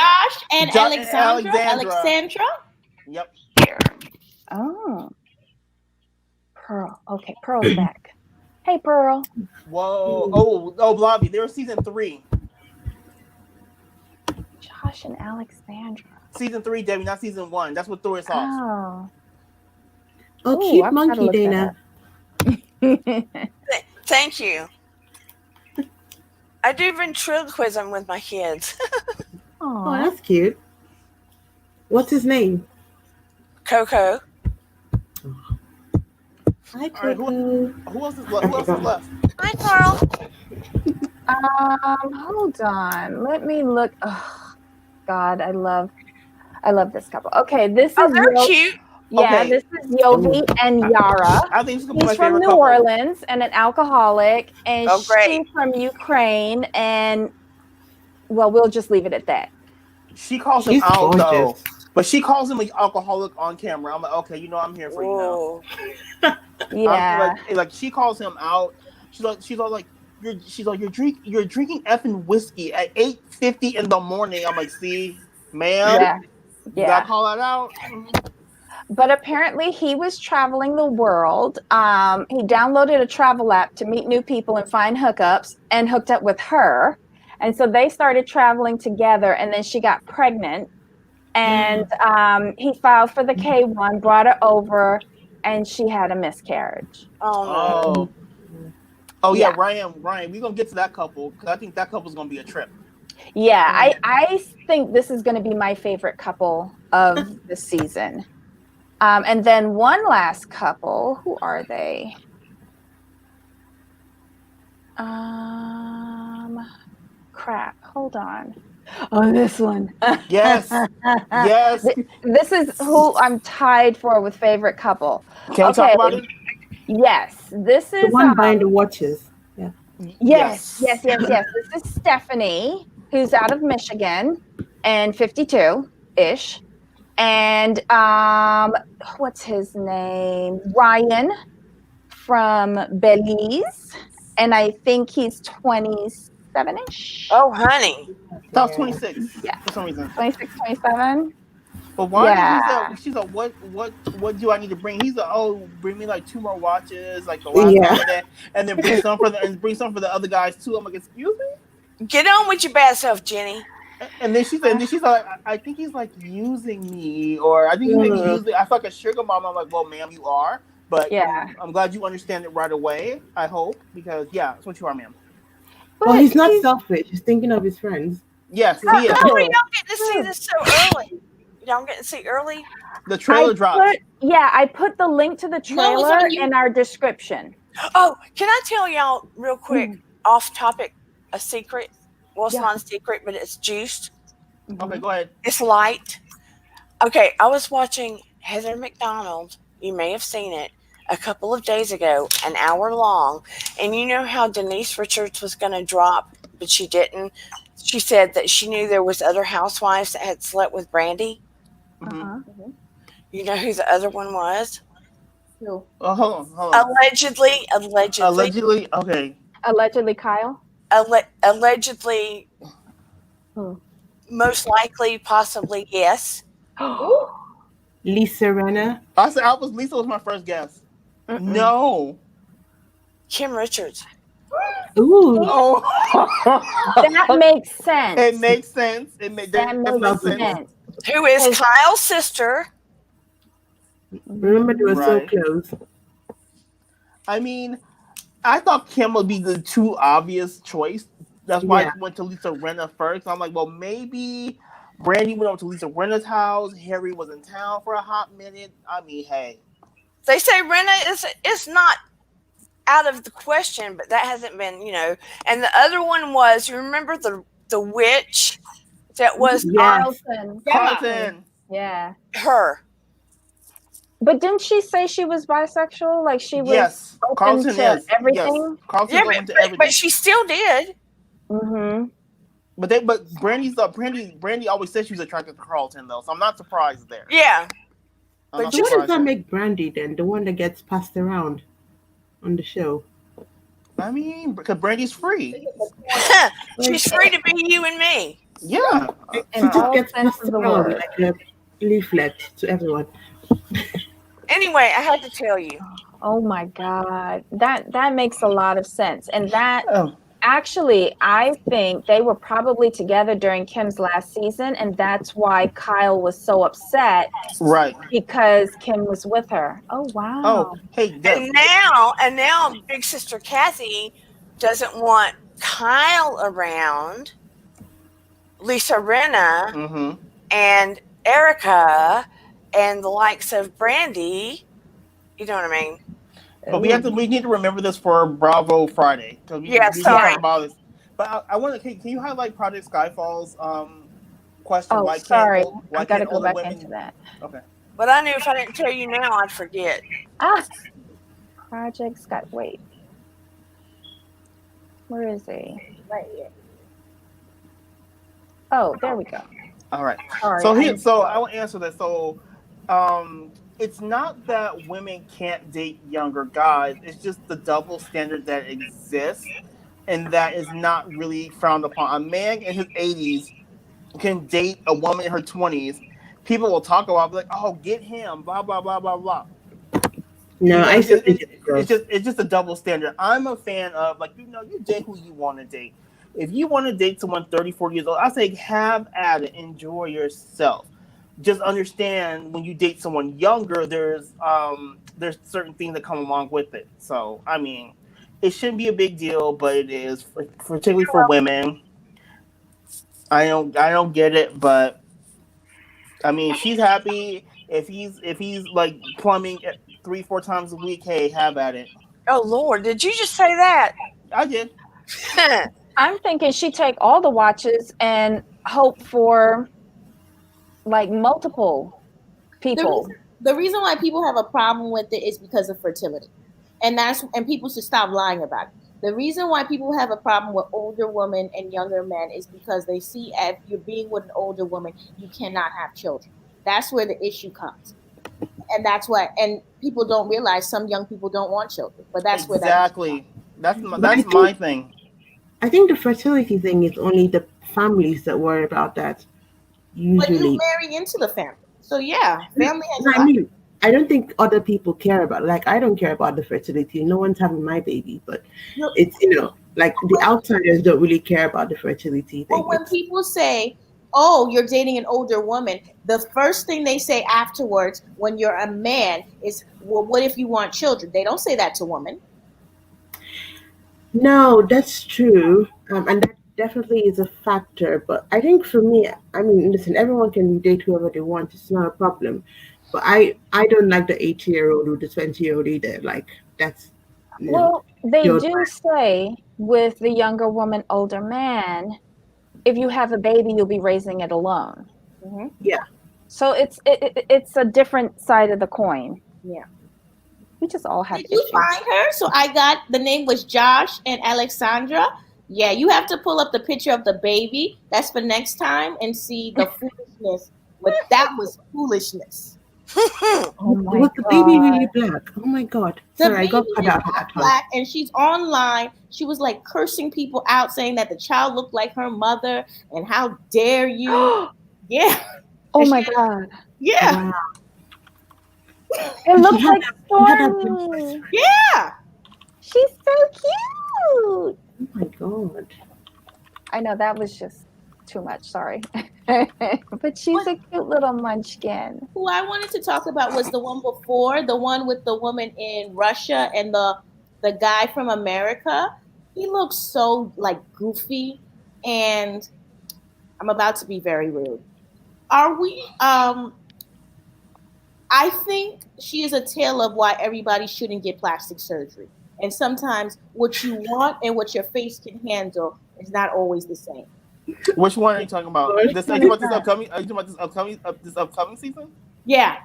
and Alexandra. Yep. Oh. Pearl. Okay, Pearl's back. Hey, Pearl. Whoa. Oh, Blobby, they were season 3. Josh and Alexandra. Season 3, Debbie, not season 1. That's what threw us off. Oh, cute monkey, Dana. Thank you. I do ventriloquism with my kids. Oh, that's cute. What's his name? Coco. Hi, Coco. Who else is left? Hi, Carl. Hold on. Let me look. Oh, God, I love this couple. Okay, this is they're cute. Yeah, okay. This is Yovi and Yara. I think he's from New Orleans and an alcoholic, and she's from Ukraine. And well, we'll just leave it at that. She calls him out though, but she calls him an alcoholic on camera. I'm like, okay, I'm here for you now. Yeah, like she calls him out. She's all like, she's like, you're drinking effing whiskey at 8:50 in the morning. I'm like, see, ma'am, Yeah. you gotta Yeah. call that out. But apparently he was traveling the world. He downloaded a travel app to meet new people and find hookups, and hooked up with her. And so they started traveling together, and then she got pregnant. And he filed for the K1, brought her over, and she had a miscarriage. Oh no. Oh, oh yeah, Yeah. Ryan, we're gonna get to that couple because I think that couple's gonna be a trip. Yeah, I think this is going to be my favorite couple of the season. And then one last couple. Who are they? Crap. Hold on. Oh, this one. Yes, yes. This is who I'm tied for with favorite couple. Can we talk about it? Yes, this The is one buying the watches. Yeah. yes. This is Stephanie, who's out of Michigan and 52-ish. And what's his name? Ryan from Belize. And I think he's 27-ish. Oh, honey. That was 26. Yeah. For some reason. 26, 27. But why? Yeah. She's like, what do I need to bring? He's like, oh, bring me like 2 more watches, like the last one, and then bring some for the other guys too. I'm like, excuse me. Get on with your bad self, Jenny. And then she's like, I think he's like using me, or I think he's maybe using. I feel like a sugar mom. I'm like, well, ma'am, you are, but yeah, I'm glad you understand it right away. I hope, because yeah, that's what you are, ma'am. Well, he's not selfish. He's thinking of his friends. Yes, he is. How are y'all getting to see this so early? Y'all getting to see early? The trailer dropped. I put the link to the trailer in our description. Oh, can I tell y'all real quick, off topic, a secret? Well, it's not a secret, but it's juiced. Okay, go ahead. It's light. Okay, I was watching Heather McDonald. You may have seen it a couple of days ago, an hour long. And you know how Denise Richards was going to drop, but she didn't? She said that she knew there was other housewives that had slept with Brandy. You know who the other one was? No. Oh, hold on. Allegedly. Okay. Allegedly, Kyle. Allegedly. Most likely, possibly, yes. Lisa Rinna. Lisa was my first guess. No. Kim Richards. Ooh. Oh. That makes sense. It makes sense. That makes sense. Who is Kyle's sister. Remember, they were so close. I mean, I thought Kim would be the too obvious choice. That's why I went to Lisa Rinna first. I'm like, well, maybe Brandy went over to Lisa Rinna's house. Harry was in town for a hot minute. I mean, hey. They say Rinna is not out of the question, but that hasn't been, And the other one was, you remember the witch that was Carlton. Yeah. Her. But didn't she say she was bisexual? Like she was open Carlton to everything? Yes. Carlton's open to everything. But she still did. But Brandy always said she was attracted to Carlton though, so I'm not surprised there. Yeah. But what does that make Brandy then? The one that gets passed around on the show? I mean, because Brandy's free. She's free to be you and me. Yeah. She just gets passed around like a leaflet to everyone. Anyway, I had to tell you. Oh my God. That makes a lot of sense. And that actually, I think they were probably together during Kim's last season, and that's why Kyle was so upset. Right. Because Kim was with her. Oh wow. Oh, hey, and now Big Sister Kathy doesn't want Kyle around, Lisa Rinna, and Erica, and the likes of Brandy. You know what I mean? But we need to remember this for Bravo Friday. Sorry. About this. But I want to. Can you highlight Project Skyfall's question? Oh, why sorry. Why I got to can't go all the back women... into that. Okay. But I knew if I didn't tell you now, I'd forget. Project Sky. Wait. Where is he? Right here. Oh, there we go. All right. Sorry, so I will answer that. So, it's not that women can't date younger guys. It's just the double standard that exists. and that is not really frowned upon. A man in his 80s can date a woman in her 20s. People will talk about like, oh, get him, blah blah blah blah blah. No, I still think it's gross. It's just a double standard. I'm a fan of like, you date who you want to date. If you want to date someone 30, 40 years old, I say have at it, enjoy yourself. Just understand when you date someone younger, there's certain things that come along with it. So I mean, it shouldn't be a big deal, but it is, particularly for women. I don't get it, but I mean, she's happy. If he's like plumbing 3-4 times a week, hey, have at it. Oh Lord, did you just say that? I did. I'm thinking she take all the watches and hope for like multiple people. The reason why people have a problem with it is because of fertility, and people should stop lying about it. The reason why people have a problem with older women and younger men is because they see if you're being with an older woman, you cannot have children. That's where the issue comes. And that's why, and people don't realize some young people don't want children, but that's exactly. That's my thing. I think the fertility thing is only the families that worry about that. Usually, but you marry into the family, so yeah, family has. I don't think other people care about. Like, I don't care about the fertility. No one's having my baby, but it's like the outsiders don't really care about the fertility thing. Well, when people say, "Oh, you're dating an older woman," the first thing they say afterwards, when you're a man, is, "Well, what if you want children?" They don't say that to women. No, that's true, and that definitely is a factor. But I think for me, I mean, listen, everyone can date whoever they want. It's not a problem. But I don't like the 80-year-old or the 20-year-old either. Like, that's well, they do say with the younger woman, older man, if you have a baby, you'll be raising it alone. Mm-hmm. Yeah. So it's a different side of the coin. Yeah. We just all have issues. Did you find her? So I got, the name was Josh and Alexandra. Yeah, you have to pull up the picture of the baby. That's for next time, and see the foolishness. But that was foolishness. Oh my was the baby really black? Oh my God. Sorry, I got cut out that black, and she's online. She was like cursing people out, saying that the child looked like her mother, and how dare you? Yeah. Oh my God. Yeah. Wow. It looks like Stormy. Yeah. She's so cute. Oh my God. I know that was just too much. Sorry. But she's a cute little munchkin. Who I wanted to talk about was the one before, the one with the woman in Russia and the guy from America. He looks so like goofy, and I'm about to be very rude. Are we I think she is a tale of why everybody shouldn't get plastic surgery. And sometimes what you want and what your face can handle is not always the same. Which one are you talking about? Are you talking about this upcoming season? Yeah.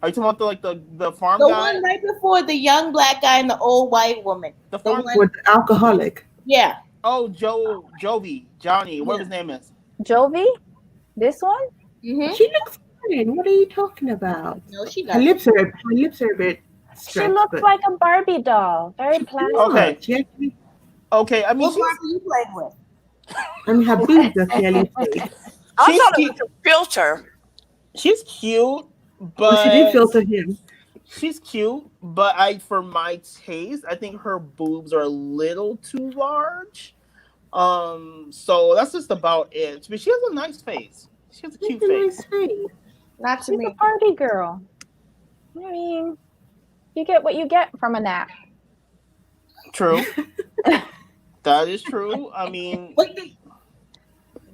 Are you talking about the farm guy? The one right before, the young black guy and the old white woman. The farm with the alcoholic. Yeah. Oh, Johnny, whatever his name is. Jovi? This one? Mm-hmm. She looks fine. What are you talking about? No, she doesn't. Her lips are a bit stretched, she looks like a Barbie doll. Very plastic. Okay. Okay. I mean, what Barbie you playing with? I mean, her boobs are fairly fake. I thought it was a filter. She's cute, but she did filter him. She's cute, but for my taste, I think her boobs are a little too large. So that's just about it. But she has a nice face. She has a cute face. Nice face. Not to me. She's a party girl. I mean, you get what you get from a nap. True. That is true. I mean, but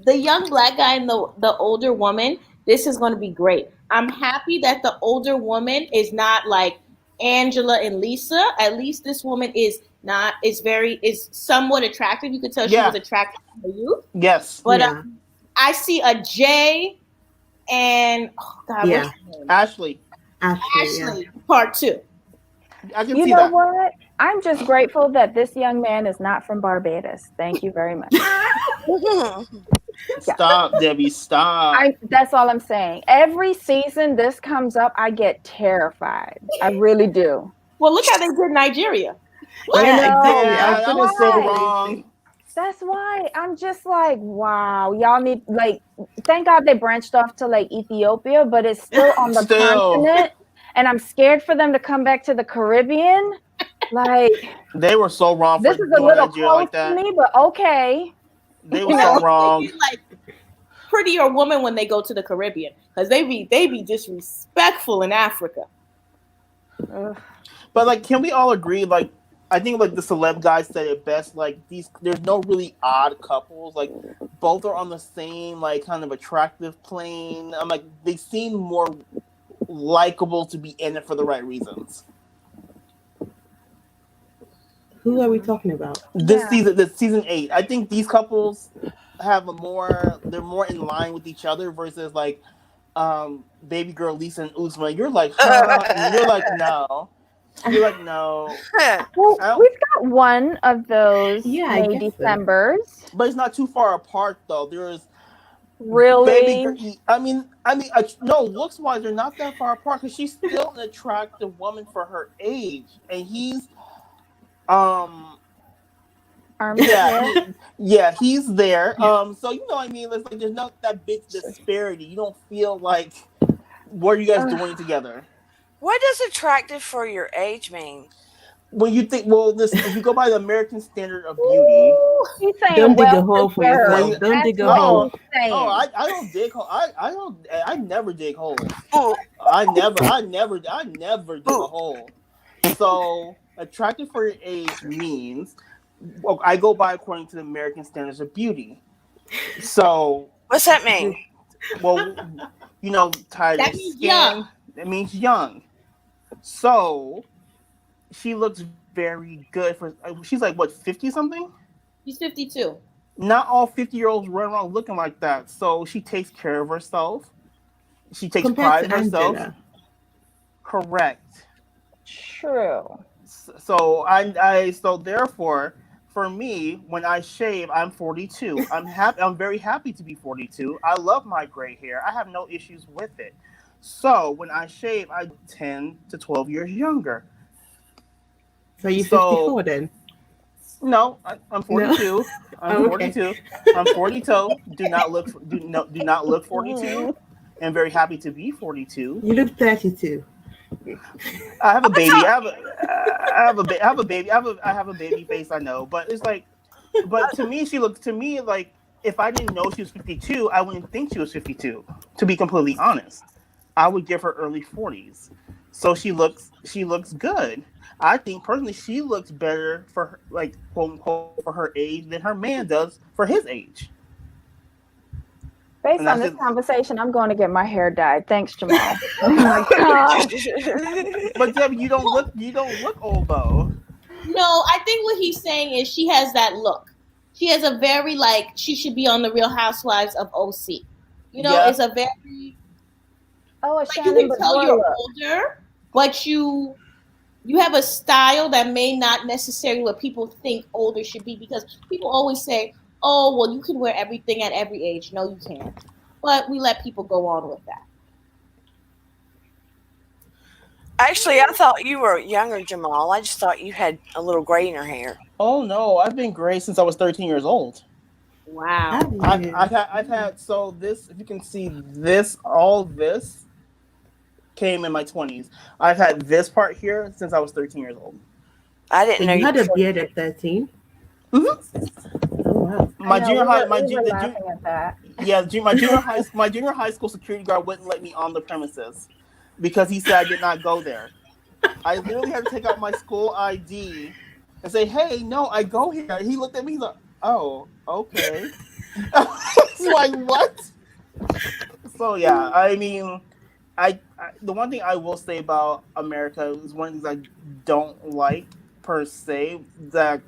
the young black guy and the older woman, this is going to be great. I'm happy that the older woman is not like Angela and Lisa. At least this woman is somewhat attractive. You could tell she was attractive to you. Yes. But I see a Jay and what's her name? Ashley. Part 2. I can see that. You know what? I'm just grateful that this young man is not from Barbados. Thank you very much. Stop, Debbie, stop. That's all I'm saying. Every season this comes up, I get terrified. I really do. Well, look how they did Nigeria. I was so wrong. That's why I'm just like, wow, y'all need like thank God they branched off to like Ethiopia, but it's still on the Still, continent. And I'm scared for them to come back to the Caribbean. Like, they were so wrong for this is a doing little Nigeria close like to that. me, but okay. They were You I so know. hope they wrong. get like prettier woman when they go to the Caribbean, because they be disrespectful in Africa. Ugh. But like, can we all agree? Like, I think like the celeb guy said it best. Like there's no really odd couples. Like, both are on the same like kind of attractive plane. I'm like, they seem more likable to be in it for the right reasons. Who are we talking about? Yeah. This season 8, I think these couples have a more. They're more in line with each other versus like, baby girl Lisa and Uzma. You're like, huh? And you're like, no. You're like, no. Well, I don't, we've got one of those Yeah, I May guess so. Decembers. but it's not too far apart though. There's baby Really? girl. No, looks wise, they're not that far apart because she's still an attractive woman for her age, and he's um Armpit yeah hair? he's there. So I mean, it's like there's not that big disparity. You don't feel like what are you guys Ugh. doing together? What does attractive for your age mean? When you think, well, this if you go by the American standard of beauty. Ooh, he's saying Don't dig a well hole for When deserved. yourself. you Don't That's dig a what hole. oh he's saying. I don't dig I don't I never dig holes. Ooh, I never dig a ooh. hole. So attractive for your age means, well, I go by according to the American standards of beauty. So What's that mean? well, tighter That means young. skin, that means young. So she looks very good for. She's like what, 50 something? She's 52. Not all 50-year-olds run around looking like that. So she takes care of herself. She takes Compared pride in to herself. Angela. Correct. True. So therefore, for me, when I shave, I'm 42. I'm happy. I'm very happy to be 42. I love my gray hair. I have no issues with it. So when I shave, I 10 to 12 years younger. So you're So 54 then? no, I'm No. 42. I'm Oh, okay. 42. I'm 42. Do not look 42. I'm very happy to be 42. You look 32. I have a baby. I have a baby. I have a baby face. I know, but it's like, but to me, she looks to me like if I didn't know she was 52, I wouldn't think she was 52. To be completely honest, I would give her early 40s. So she looks good. I think personally she looks better for her, like quote unquote for her age than her man does for his age. Based And on that's this it. conversation, I'm going to get my hair dyed. Thanks, Jamal. Oh my God. But Debbie, you don't look old though. No, I think what he's saying is she has that look. She has a very like she should be on the Real Housewives of OC. Yeah. It's a very Oh, a like you Shannon can tell Bedore you're look. older, but you have a style that may not necessarily what people think older should be, because people always say, "Oh, well, you can wear everything at every age." No, you can't. But we let people go on with that. Actually, I thought you were younger, Jamal. I just thought you had a little gray in your hair. Oh no, I've been gray since I was 13 years old. Wow. Have you? I've had so this, if you can see this, all this came in my 20s. I've had this part here since I was 13 years old. I So didn't know you you had were a beard 42. at 13? Mm-hmm. Oh, wow. My I know, junior high, we were laughing at that. my junior high school security guard wouldn't let me on the premises because he said I did not go there. I literally had to take out my school ID and say, "Hey, no, I go here." He looked at me, he's like, "Oh, okay." It's like, what? So yeah, I mean, I the one thing I will say about America is one of the things I don't like per se, that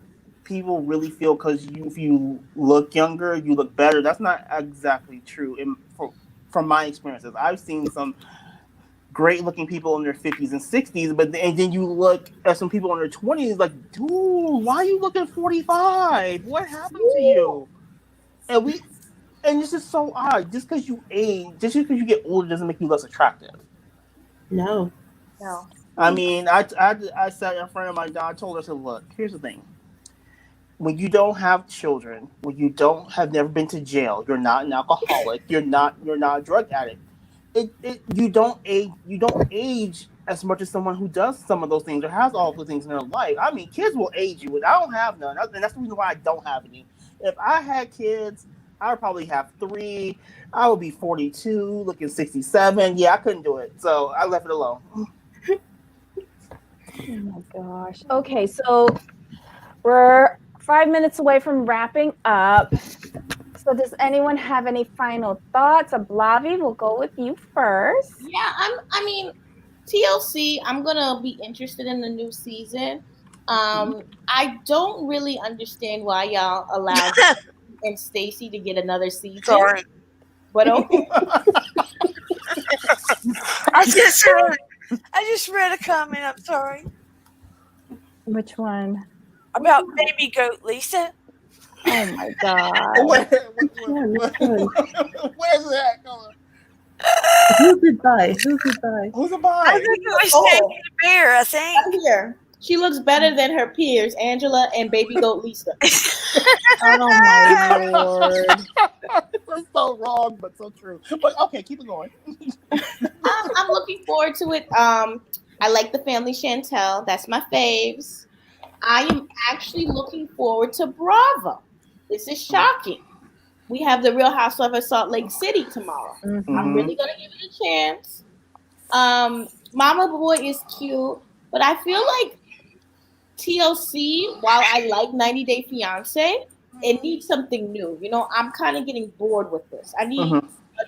people really feel because if you look younger, you look better. That's not exactly true. From my experiences, I've seen some great looking people in their 50s and 60s, and then you look at some people in their 20s, like, dude, why are you looking 45? What happened to you? And it's just so odd. Just because you age, just because you get older, doesn't make you less attractive. No. No. I mean, I sat in front of my dad. I told her, I said, look, here's the thing. when you don't have children, when you don't have never been to jail, you're not an alcoholic, you're not a drug addict. You don't age as much as someone who does some of those things or has all those things in their life. I mean, kids will age you, and I don't have none, and that's the reason why I don't have any. If I had kids, I would probably have 3. I would be 42, looking 67. Yeah, I couldn't do it, so I left it alone. Oh my gosh. Okay, so we're 5 minutes away from wrapping up. So does anyone have any final thoughts? Ablavi, we'll go with you first. Yeah, I mean, TLC, I'm gonna be interested in the new season. I don't really understand why y'all allowed and Stacy to get another season. Sorry. But okay. I just read a comment. I'm sorry. Which one? About baby goat Lisa. Oh my god. Where's that going? Who's it by? Who's a I buy? think it was Jamie the Bear, I think. Right here. She looks better than her peers, Angela and baby goat Lisa. Oh my lord. That's so wrong, but so true. But okay, keep it going. I'm looking forward to it. I like the Family Chantel. That's my faves. I am actually looking forward to Bravo. This is shocking. We have the Real Housewives of Salt Lake City tomorrow. I'm really gonna give it a chance. Mama Boy is cute, but I feel like TLC, while I like 90 Day Fiance, it needs something new. You know, I'm kind of getting bored with this. I need a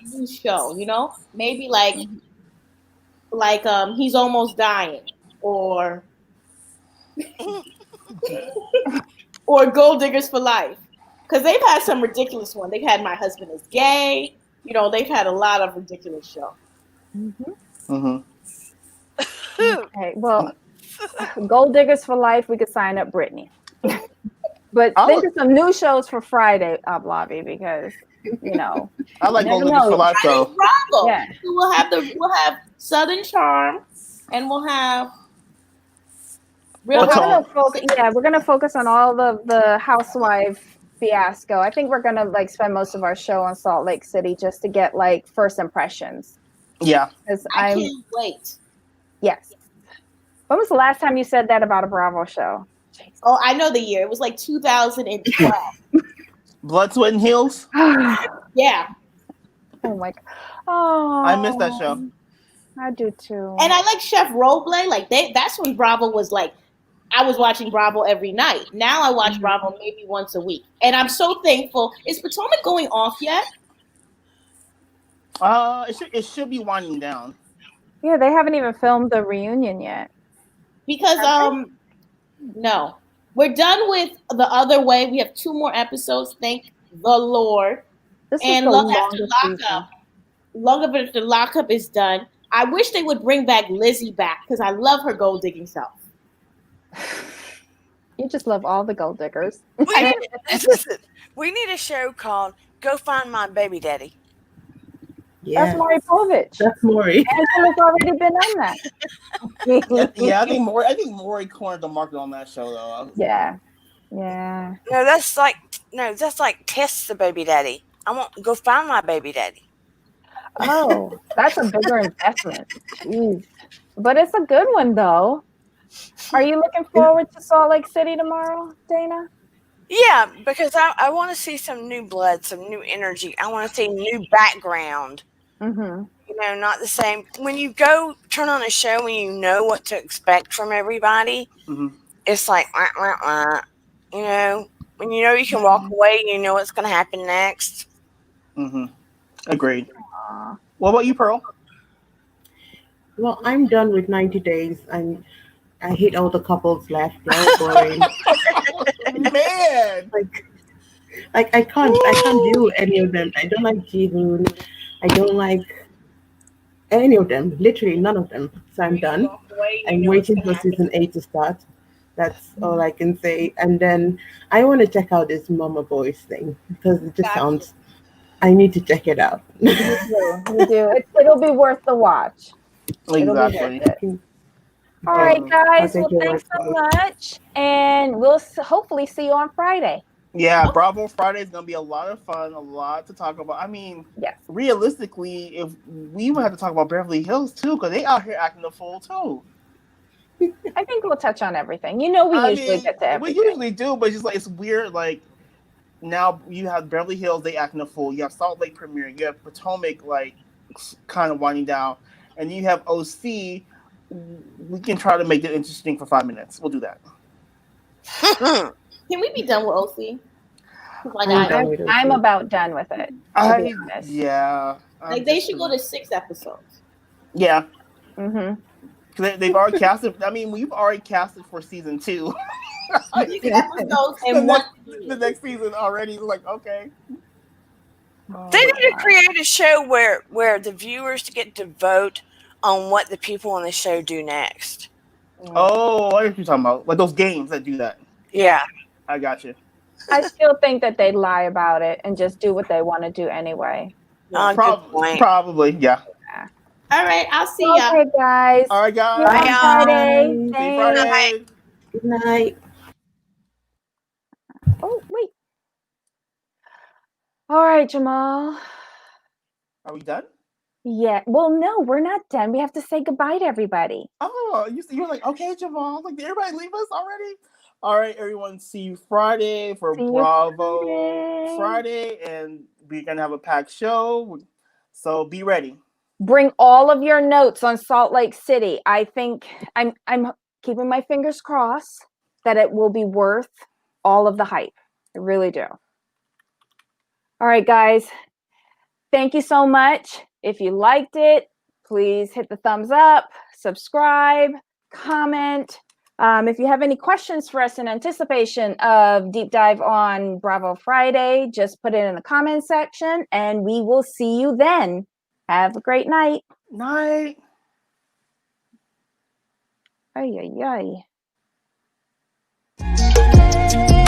new show, you know? Maybe like He's Almost Dying or or Gold Diggers for Life. Because they've had some ridiculous one. They've had My Husband is Gay. You know, they've had a lot of ridiculous shows. Okay, well, Gold Diggers for Life, we could sign up Brittany. But think of some new shows for Friday, Ablavi, because you know. I like never Gold Diggers for know. Life though. Bravo. Yeah. We'll have Southern Charm, and we'll have We're gonna focus on all the housewife fiasco. I think we're gonna like spend most of our show on Salt Lake City just to get like first impressions. Yeah. Because I can't wait. Yes. When was the last time you said that about a Bravo show? Oh, I know the year. It was like 2012. Blood, Sweat, and Heels. Yeah. Oh my god. Oh, I miss that show. I do too. And I like Chef Roble. Like that's when Bravo was like, I was watching Bravo every night. Now I watch Bravo maybe once a week. And I'm so thankful. Is Potomac going off yet? It should be winding down. Yeah, they haven't even filmed the reunion yet. Because no. We're done with The Other Way. We have 2 more episodes, thank the Lord. This and is the Love After longest Lockup. Love After Lockup is done. I wish they would bring back Lizzie back because I love her gold digging self. You just love all the gold diggers. We need a show called Go Find My Baby Daddy. Yeah. That's Maury Povich. That's Maury. Angela's already been on that. Yeah, I think Maury cornered the market on that show though. Yeah. No, that's like Test the Baby Daddy. I want Go Find My Baby Daddy. Oh, that's a bigger investment. Jeez. But it's a good one though. Are you looking forward to Salt Lake City tomorrow, Dana? Yeah, because I want to see some new blood, some new energy. I want to see new background. Mm-hmm. You know, not the same. When you go turn on a show and you know what to expect from everybody, it's like, you know, when you know you can walk away, you know what's going to happen next. Agreed. What about you, Pearl? Well, I'm done with 90 days. I hate all the couples left. They're boring. Man, like I can't do any of them. I don't like Jihoon. I don't like any of them. Literally none of them. So I'm done. I'm waiting for season 8 to start. That's all I can say. And then I want to check out this Mama Boys thing because it just sounds. I need to check it out. You do. It'll be worth the watch. Exactly. All right, guys. Thank Well, you thanks very so much. much. And we'll hopefully see you on Friday. Yeah, Bravo Friday is gonna be a lot of fun, a lot to talk about. I mean, Yes. realistically, if we would have to talk about Beverly Hills too, because they out here acting a fool too. I think we'll touch on everything. You know, we usually get to We everything. usually do, but it's just like it's weird. Like now you have Beverly Hills, they acting a fool. You have Salt Lake Premiere. You have Potomac, like kind of winding down, and you have OC. We can try to make it interesting for 5 minutes. We'll do that. Can we be done with OC? Like I'm done with I'm it. about done with it, to be honest. Yeah. like they should go to 6 episodes. Yeah. Mm-hmm. They've already casted. I mean, we've already casted for season 2. 6 episodes and The next season already. Like, okay. They need to create a show where the viewers get to vote on what the people on the show do next. Oh, I know what you're talking about. Like those games that do that. Yeah. I got you. I still think that they lie about it and just do what they want to do anyway. Oh, good point. Probably, yeah. All right, I'll see y'all. Okay, guys. All right, guys. See you on Friday. See you Thanks. Friday. Good night. Oh, wait. All right, Jamal. Are we done? Yeah. Well, no, we're not done. We have to say goodbye to everybody. Oh, you were like, okay, Jamal. Like, did everybody leave us already? All right, everyone. See you Friday for See you Bravo Friday, and we're gonna have a packed show. So be ready. Bring all of your notes on Salt Lake City. I think I'm keeping my fingers crossed that it will be worth all of the hype. I really do. All right, guys. Thank you so much. If you liked it, please hit the thumbs up, subscribe, comment. If you have any questions for us in anticipation of Deep Dive on Bravo Friday, just put it in the comment section and we will see you then. Have a great night. Night. Ay, ay, ay.